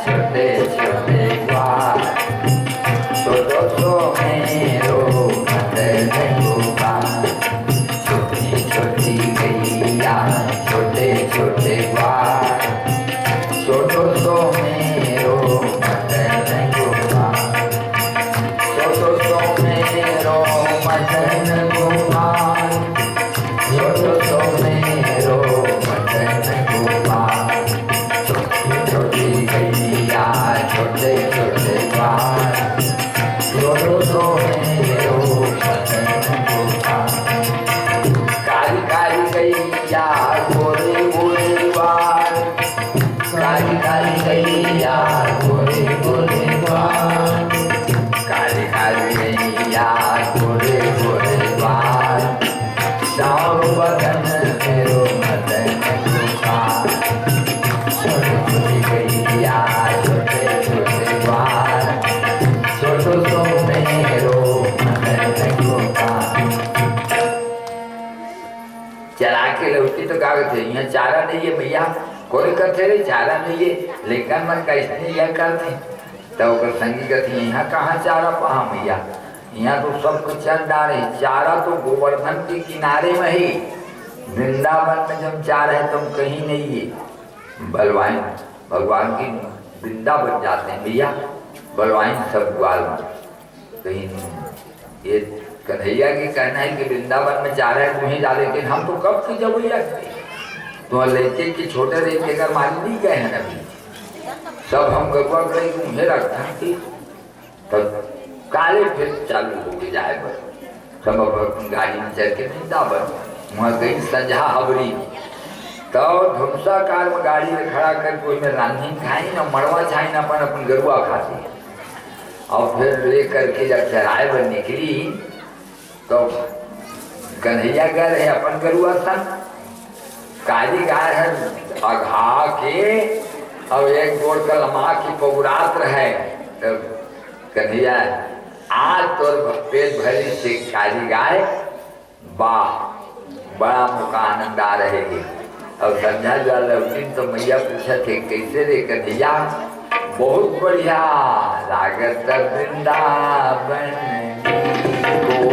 छोटे छोटे ग्वाल छोटो सो मेरो मदन गोपाल छोटी छोटी गैया छोटे छोटे ग्वाल छोटो सो मेरो मदन गोपाल छोटो सो मेरो मदन गोपाल छोटो सो मेरो मदन गोपाल छोटी छोटी गैया छोटे छोटे ग्वाल छोटो सो मेरो मदन गोपाल काली काली गैया गोरे गोरे ग्वाल काली काली गैया गोरे गोरे ग्वाल काली काली गैया गोरे गोरे ग्वाल थे यहाँ चारा नहीं है भैया, कोई कहते रे चारा नहीं है, लेकिन मन कैसे यह करते तो संगी कहती यहाँ कहाँ चारा पहा भैया, यहाँ तो सब कुछ चल रहा है, चारा तो गोवर्धन के किनारे में ही, वृंदावन में जब चारा है तुम कहीं नहीं है। बलवान भगवान की वृंदा बन जाते हैं भैया, बलवान सब ग्वाल में कहीं नहीं। ये कन्हैया की कहना है कि वृंदावन में चारा है तुम्हें जा, लेकिन हम तो कब की जब भैया तो लेके कि छोटे रेखे का मारी नहीं गए हैं अभी, सब हम गरुआ करे उन्हें रखा थी तब काले फिर चालू हो के जाए पर सब गाड़ी में चल के वृंदावन वहाँ गई संझा हबरी, तो धुमसा कार में गाड़ी में खड़ा कर कोई में रांधी खाई ना मड़वा छाई ना अपन गरुआ खाती, और फिर ले करके जब चराए पर निकली तो कन्हैया कह रहे अपन गरुआ संग, काली गाय है अघा के और एक गोड़ कलमा की पौरात रहे, तो कन्हैया आज तो पेट भरी से काली गाय वाह बड़ा मुका आनंद आ रहेगी। और संध्या जो लौटिन तो मैया पूछा थे कैसे रे कन्हैया, बहुत बढ़िया लागत वृंदावन को,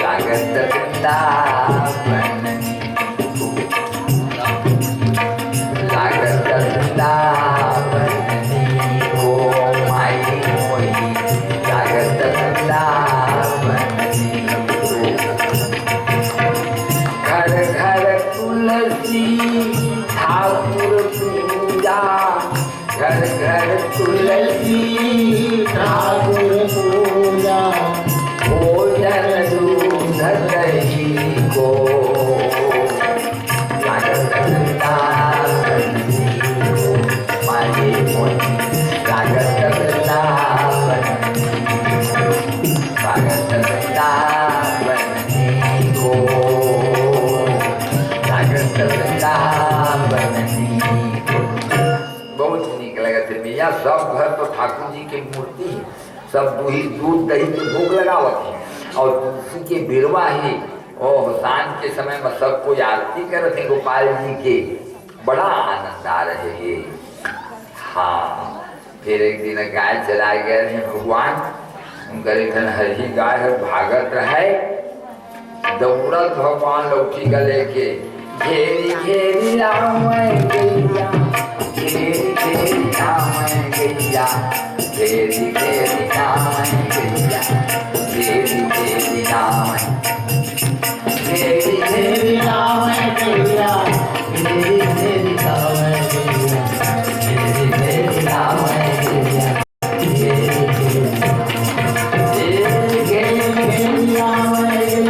लागत वृंदावन लागत वृंदावन को माई मोई, लागत वृंदावन घर घर तुलसी ठाकुर पूजा, घर घर तुलसी ठाकुर पूजा, भोजन दूध दही को, लागत वृंदावन को माई मोई, लागत वृंदावन, लागत वृंदावन को, लागत वृंदावन को। बहुत नीक लगा थे भैया, सब घर तो ठाकुर जी की मूर्ति है, सब दूध दही के भोग लगावत है, और तुलसी के बिरवा ही और शाम के समय में सब कोई आरती करते गोपाल जी के, बड़ा आनंद आ रहे हैं। हाँ फिर एक दिन गाय चलाए गए हैं भगवान, उनका लेखन हरी गाय है भागत रहे, दौड़त भगवान लौटी का लेके, घेरी घेरी राम गैया, घेरी घेरी राम गैया, घेरी घेरी राम गैया, घेरी घेरी राम, घेरी घेरी राम गैया, घेरी घेरी राम गैया, घेरी घेरी राम गैया, घेरी घेरी राम गैया,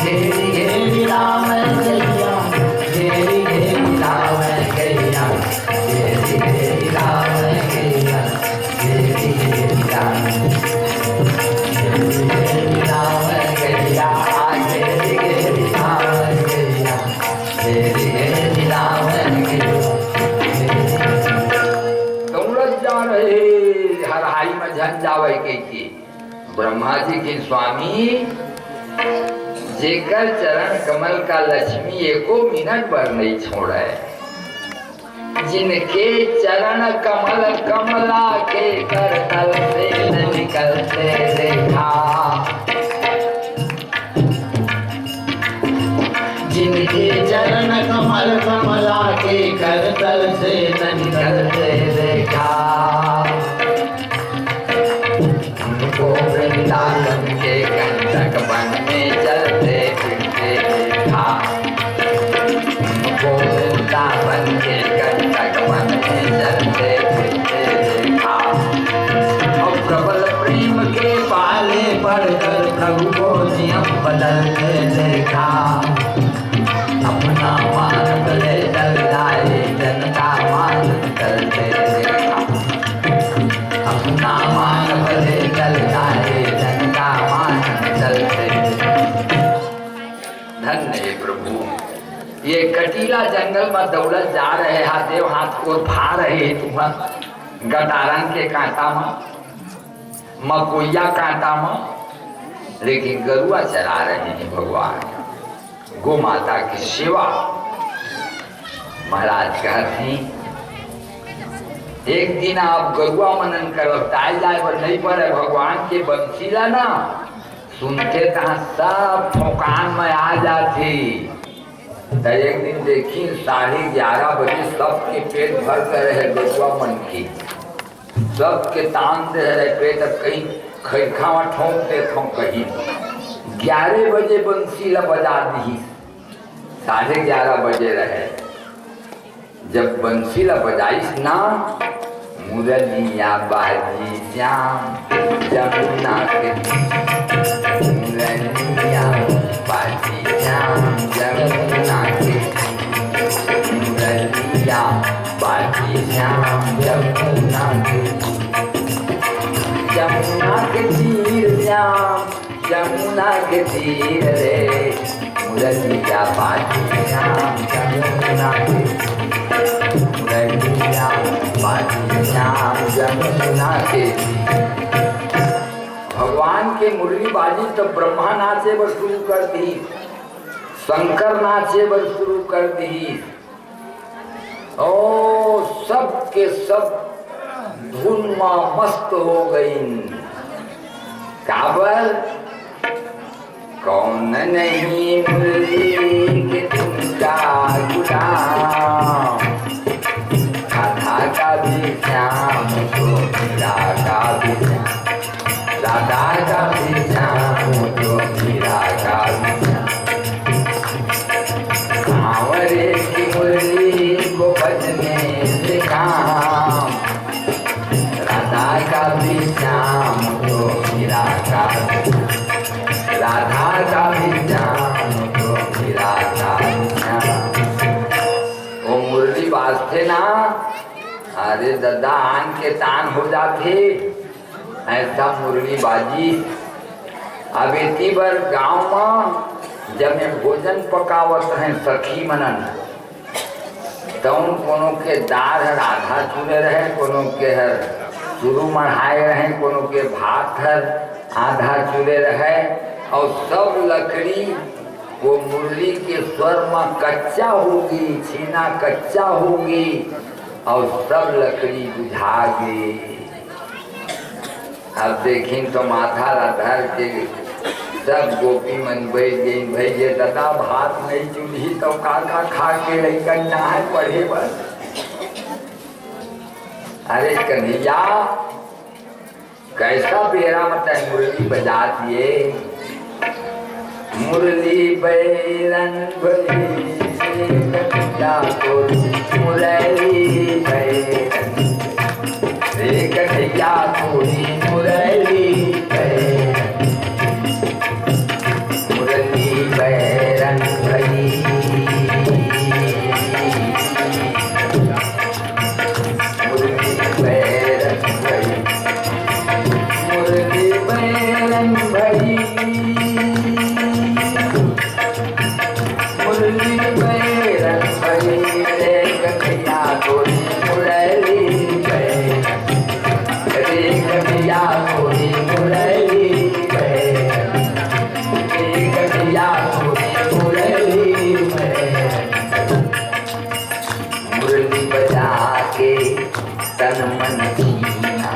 घेरी घेरी राम गैया, घेरी घेरी राम गैया, घेरी घेरी राम गैया, घेरी घेरी राम, घेरी घेरी राम गैया, घेरी घेरी राम गैया, घेरी घेरी राम गैया। दौड़त जा रहे हरहाई में झन जावे के ब्रह्मा जी के स्वामी, जेकर चरण कमल का लक्ष्मी एको मिनट पर नहीं छोड़े, जिनके चरण कमल कमला के करतल से न निकलते देखा, जिनके चरण कमल कमला के करतल से न निकलते देखा, उनको वृंदावन के कंटक वन में चलते फिरते देखा, उनको वृंदावन के कंटक वन में चलते फिरते देखा, और प्रबल प्रेम के पाले पड़कर प्रभु को नियम बदलते देखा, अपना मान बदले चल जाए जनता मान चलते देखा, अपना मान बदले चल जाए जनता मान चलते। धन्य प्रभु, ये कटीला जंगल में दौड़त जा रहे हाथेव हाथ को भा रहे तुम्हारा गटारन के कांटा में, मकोइया कांटा में, लेकिन गरुआ चला रहे हैं भगवान। गौ माता की सेवा। महाराज कहते हैं एक दिन आप गरुआ मनन कर बताए जाए पर नहीं पर भगवान के बंसीला ना सुनते तहाँ सब थकान में आ जाते। तो एक दिन देखी 11:30 बजे सबके पेट भर कर रहे गरुआ मन की, सबके तान दे रहे पेट। अब कहीं खैखावा ठोंकते थो कहीं 11 बजे बंसीला बजा दी। 11:30 बजे रहे जब बंसीला बजाइस ना, मुरलिया बाजी श्याम जमुना के, मुरलिया बाजी श्याम जमुना के, मुरलिया बाजी श्याम जमुना के, जमुना के तीर श्याम जमुना के तीर रे, मुरलिया बाजी श्याम जमुना के, मुरलिया बाजी श्याम जमुना के। भगवान के मुरली बाजी तो ब्रह्मा नाचे बर शुरू कर दी, शंकर नाचे बर शुरू कर दी। ओ सब के सब धुन में मस्त हो गई। काबर कौन नहीं मुरली के तुमका गुलाम, राधा का भी श्याम तो मीरा का भी श्याम, राधा का भी श्याम तो मीरा का भी श्याम। सांवरे की मुरली को बजने से काम, राधा का भी श्याम तो मीरा का भी, राधा का भी श्याम तो मीरा का भी श्याम। वो मुरली बाजते ना, अरे दादा आन के तान हो जाते। ऐसा मुरली बाजी। अब इतनी बार गांव में जब मैं भोजन पकावत हैं सखी मनन, तो उन कोनो के दार हर आधा चूरे रहे, कोनो के हर शुरू मढ़ाए रहे, कोनो के भात हर आधा चूरे रहे, और सब लकड़ी वो मुरली के स्वर में कच्चा होगी, छीना कच्चा होगी, और सब लकड़ी बुझा गई। अब देखी तो माथा धर के सब गोपी मन बैठ गई। भैया दादा भात नहीं चूल्ही तो काका खा के लैकन ना है पढ़े बस। अरे कन्हैया कैसा बेरा मत मुरली बजा दिए, मुरली बैरन भरी मुरली बैरन रे कन्हैया थोड़ी मुरली बैरन, मुरली बैरन भरी, मुरली बैरन भरी, मुरली बैरन भरी, मुरली बैरन भरी रे कन्हैया थोड़ी मुरली बैरन, रे कन्हैया थोड़ी मुरली बैरन, रे कन्हैया थोड़ी मुरली बैरन। मुरली बजा के तन मन छीना,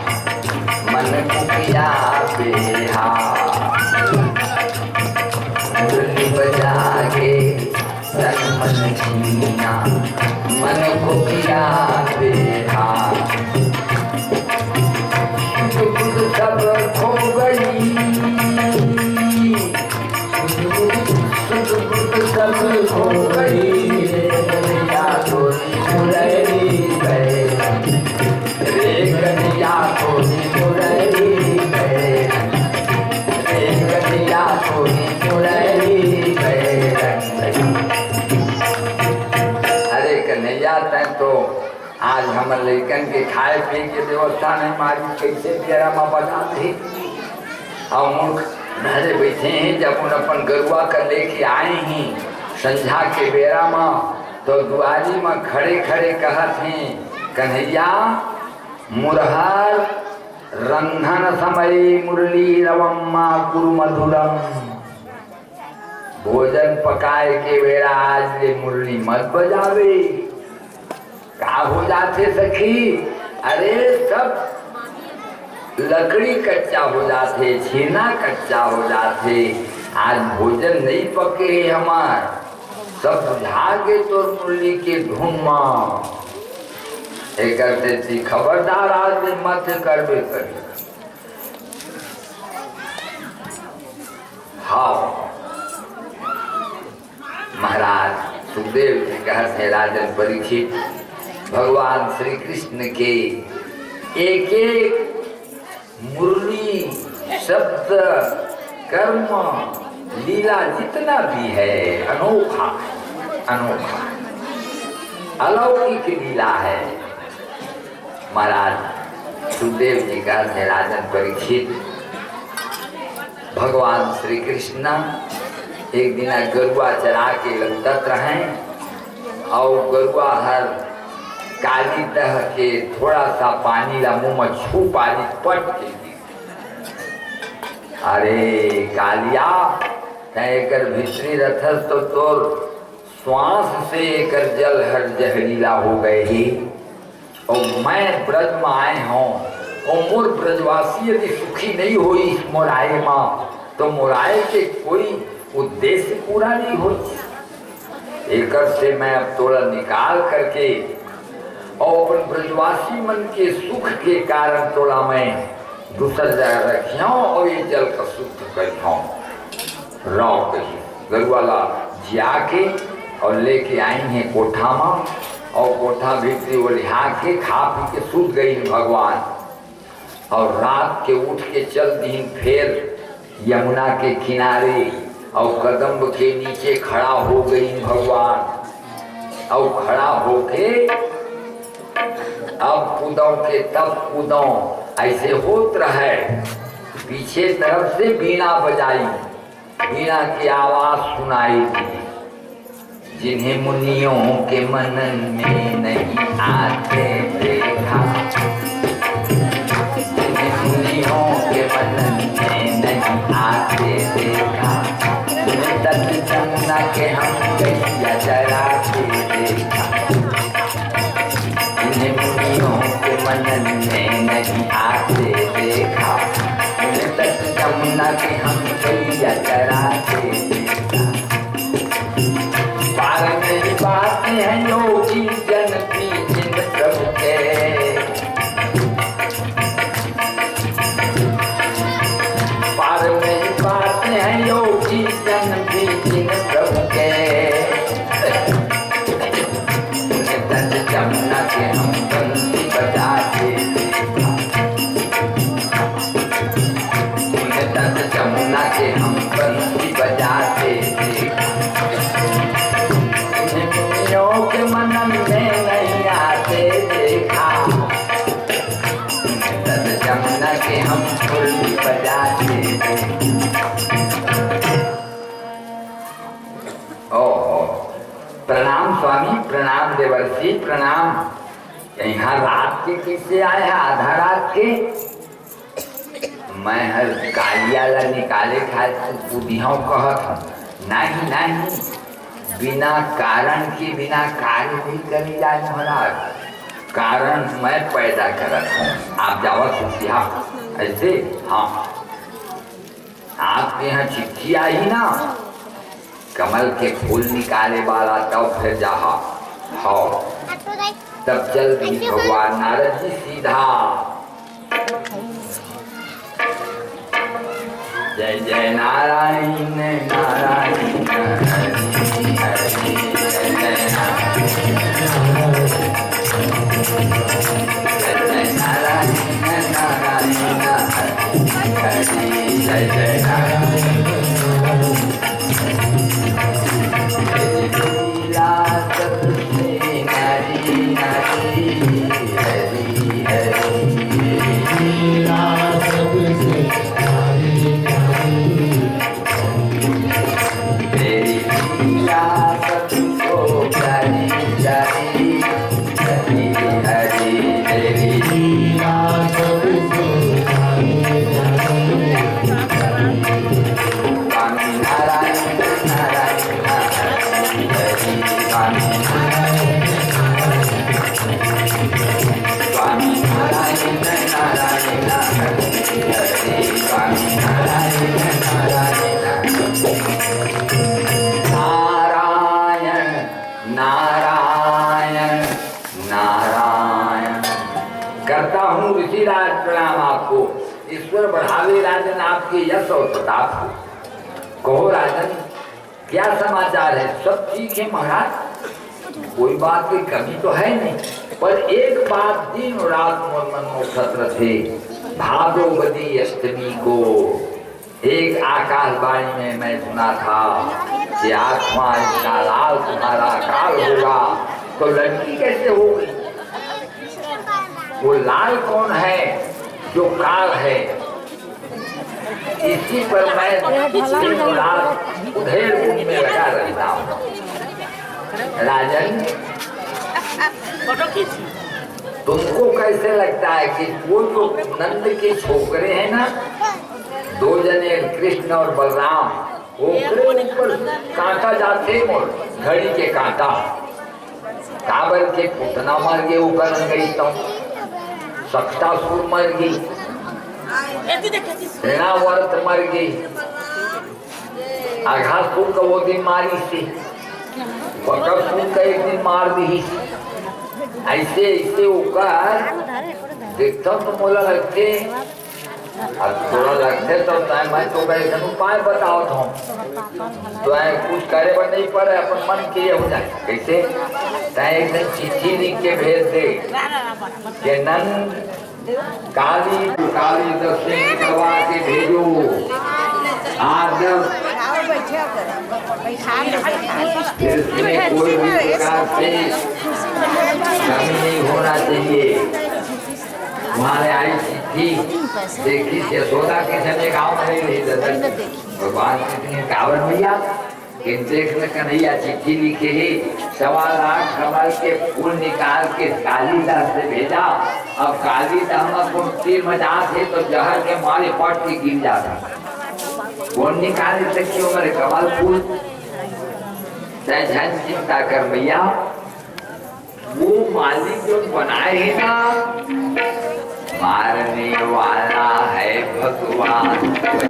मन कुकिया बेहाल, मुरली बजा के तन मन छीना, मन कुकिया बेहाल। सब खो गई, सब खो गई रे कन्हैया थोड़ी मुरली बैरन, रे कन्हैया थोड़ी मुरली बैरन, रे कन्हैया थोड़ी मुरली बैरन। अरे कन्हैया तैं तो आज हम लड़कन के खाए पिए के व्यवस्था नहीं मारी, कैसे बेरा में बनाते। और मूर्ख घरे बैठे हैं, जब उन अपन गरुआ कर लेके आए हैं संझा के बेरा में, तो दुआरी में खड़े खड़े कहत हैं कन्हैया मुरहर रंधन समय मुरली रवम्मा कुरु मधुरम। भोजन पकाए के बेरा आज ले मुरली मत बजावे। क्या हो जाते सखी? अरे सब लकड़ी कच्चा हो जाते, छेना कच्चा हो जाते। आज भोजन नहीं पके हमार, सब बुझा गए तो मुरली के धुन में करते थी। खबरदार आज दिन मत करबे करी। हाँ महाराज सुखदेव जी कहते राजन परीक्षित, भगवान श्री कृष्ण के एक एक मुरली शब्द कर्म लीला जितना भी है अनोखा अनोखा अलौकिक लीला है। महाराज सुखदेव जी कहते राजन परीक्षित, भगवान श्री कृष्ण एक दिन गरुआ चरा के लौटत रहे और गरुआ हर काली दह के थोड़ा सा पानी ला मुंह में छू पानी पट के दी। अरे कालिया कर भीतरी रथस तो तोर श्वास से एकर जल हर जहरीला हो गए ही। और मैं ब्रज में आए हूँ और मोर ब्रजवासी यदि सुखी नहीं हुई इस मोराए माँ तो मोराए के कोई उद्देश्य पूरा नहीं हो। एकर से मैं अब तोड़ा निकाल करके और अपन ब्रजवासी मन के सुख के कारण तोड़ा मैं दूसर जगह रखियों और ये जल का शुद्ध करियों। रौ कही गरुवाला जिया के और लेके आई हैं कोठा में और कोठा भीतरी वो लिहा के खा पी के सूत गई भगवान। और रात के उठ के चल दी फिर यमुना के किनारे और कदम्ब के नीचे खड़ा हो गई भगवान। और खड़ा होके अब कूदों के तब कूदों ऐसे होत रहे। पीछे तरफ से बीना बजाई, बीना की आवाज सुनाई दी। जिन्हें मुनियों के मन में नहीं आते देखा, जिन्हें मुनियों के मन में नहीं आते देखा, तुम्हें तत् जमुना के हम गैया चराते देखा। जिन्हें मुनियों के मन में नहीं आते देखा, तुम्हें तत् जमुना के हम गैया चराते देखा। पार मेरी बात है योगी जन की जिन प्रभु के, पार मेरी बात है योगी जन की जिन प्रभु के। उन्हें तन जमुना के हम बंसी बजाते देखा, उन्हें तन जमुना के हम बंसी बजाते देखा। के मन में नहीं आते देखा, तद जमुना के हम फुल्ली बजाते। ओहो प्रणाम स्वामी, प्रणाम देवर्षि, प्रणाम। यहाँ रात के किससे आए हैं? आधा रात के मैं हर कालिया ला निकाले खाए बुधियों कहत नहीं नहीं, बिना कारण के बिना कार्य नहीं करी जाए महाराज। कारण मैं पैदा करत हूँ, आप जावा सुखिया ऐसे। हाँ आपके यहाँ चिट्ठी आई ना कमल के फूल निकाले वाला, तब फिर जहा हाँ तब चल दी भगवान नारद जी सीधा। जय जय नारायण नारायण हरि हरि, जय जय नारायण नारायण नारायण हरि हरि, जय जय नारायण। लीला सबसे नारी नारी हरि हरि, लीला सबसे नारी नारी नारायण नारायण नारायण। करता हूँ ऋषिराज प्रणाम आपको। ईश्वर बढ़ावे राजन आपके यश और प्रताप को। कहो राजन क्या समाचार है? सब ठीक है महाराज, कोई बात की कमी तो है नहीं, पर एक बात दिन और रात मन में सत्र थे। भादोवदी अष्टमी को एक आकाशवाणी में मैं सुना था कि आत्मा इतना लाल तुम्हारा काल होगा, तो लड़की कैसे होगी? वो लाल कौन है जो काल है? इसी पर मैं दिन और रात उधेड़ बुन में लगा रहता हूँ। राजन तुमको कैसे लगता है कि वो जो नंद के छोकरे हैं ना, दो जने कृष्ण और बलराम, वो ऊपर कांटा जाते मोर घड़ी के कांटा काबर के पुतना मर गए, ऊपर गई तो सक्तासुर मर गई, ऋणावर्त मर गई, आघासुर का वो दिन मारी थी, बकासुर का एक दिन मार दी। ऐसे ऐसे होकर देखता तो मोला लगते, अब थोड़ा लगते तो मैं तो कैसे उपाय बताओ तो कुछ करे पर नहीं पड़े, अपन मन के हो जाए कैसे। एक दिन चिट्ठी लिख के भेज दे कि नंद काली काली दक्षिण करवा के भेजो। आज कोई भी प्रकार से कमी नहीं होना चाहिए। हमारे आई चिट्ठी देखी यशोदा के समय गाँव में नहीं भगवान कृष्ण कावर भैया कि देख ले कन्हैया चिट्ठी लिखे ही 1.25 लाख कमल के फूल निकाल के कालीदास से भेजा। अब कालीदास को तीर मजा थे तो जहर के मारे पट के गिर जाता, कौन निकाले से क्यों मेरे कमल फूल? झन चिंता कर भैया, वो मालिक जो बनाए है ना, मारने वाला है भगवान।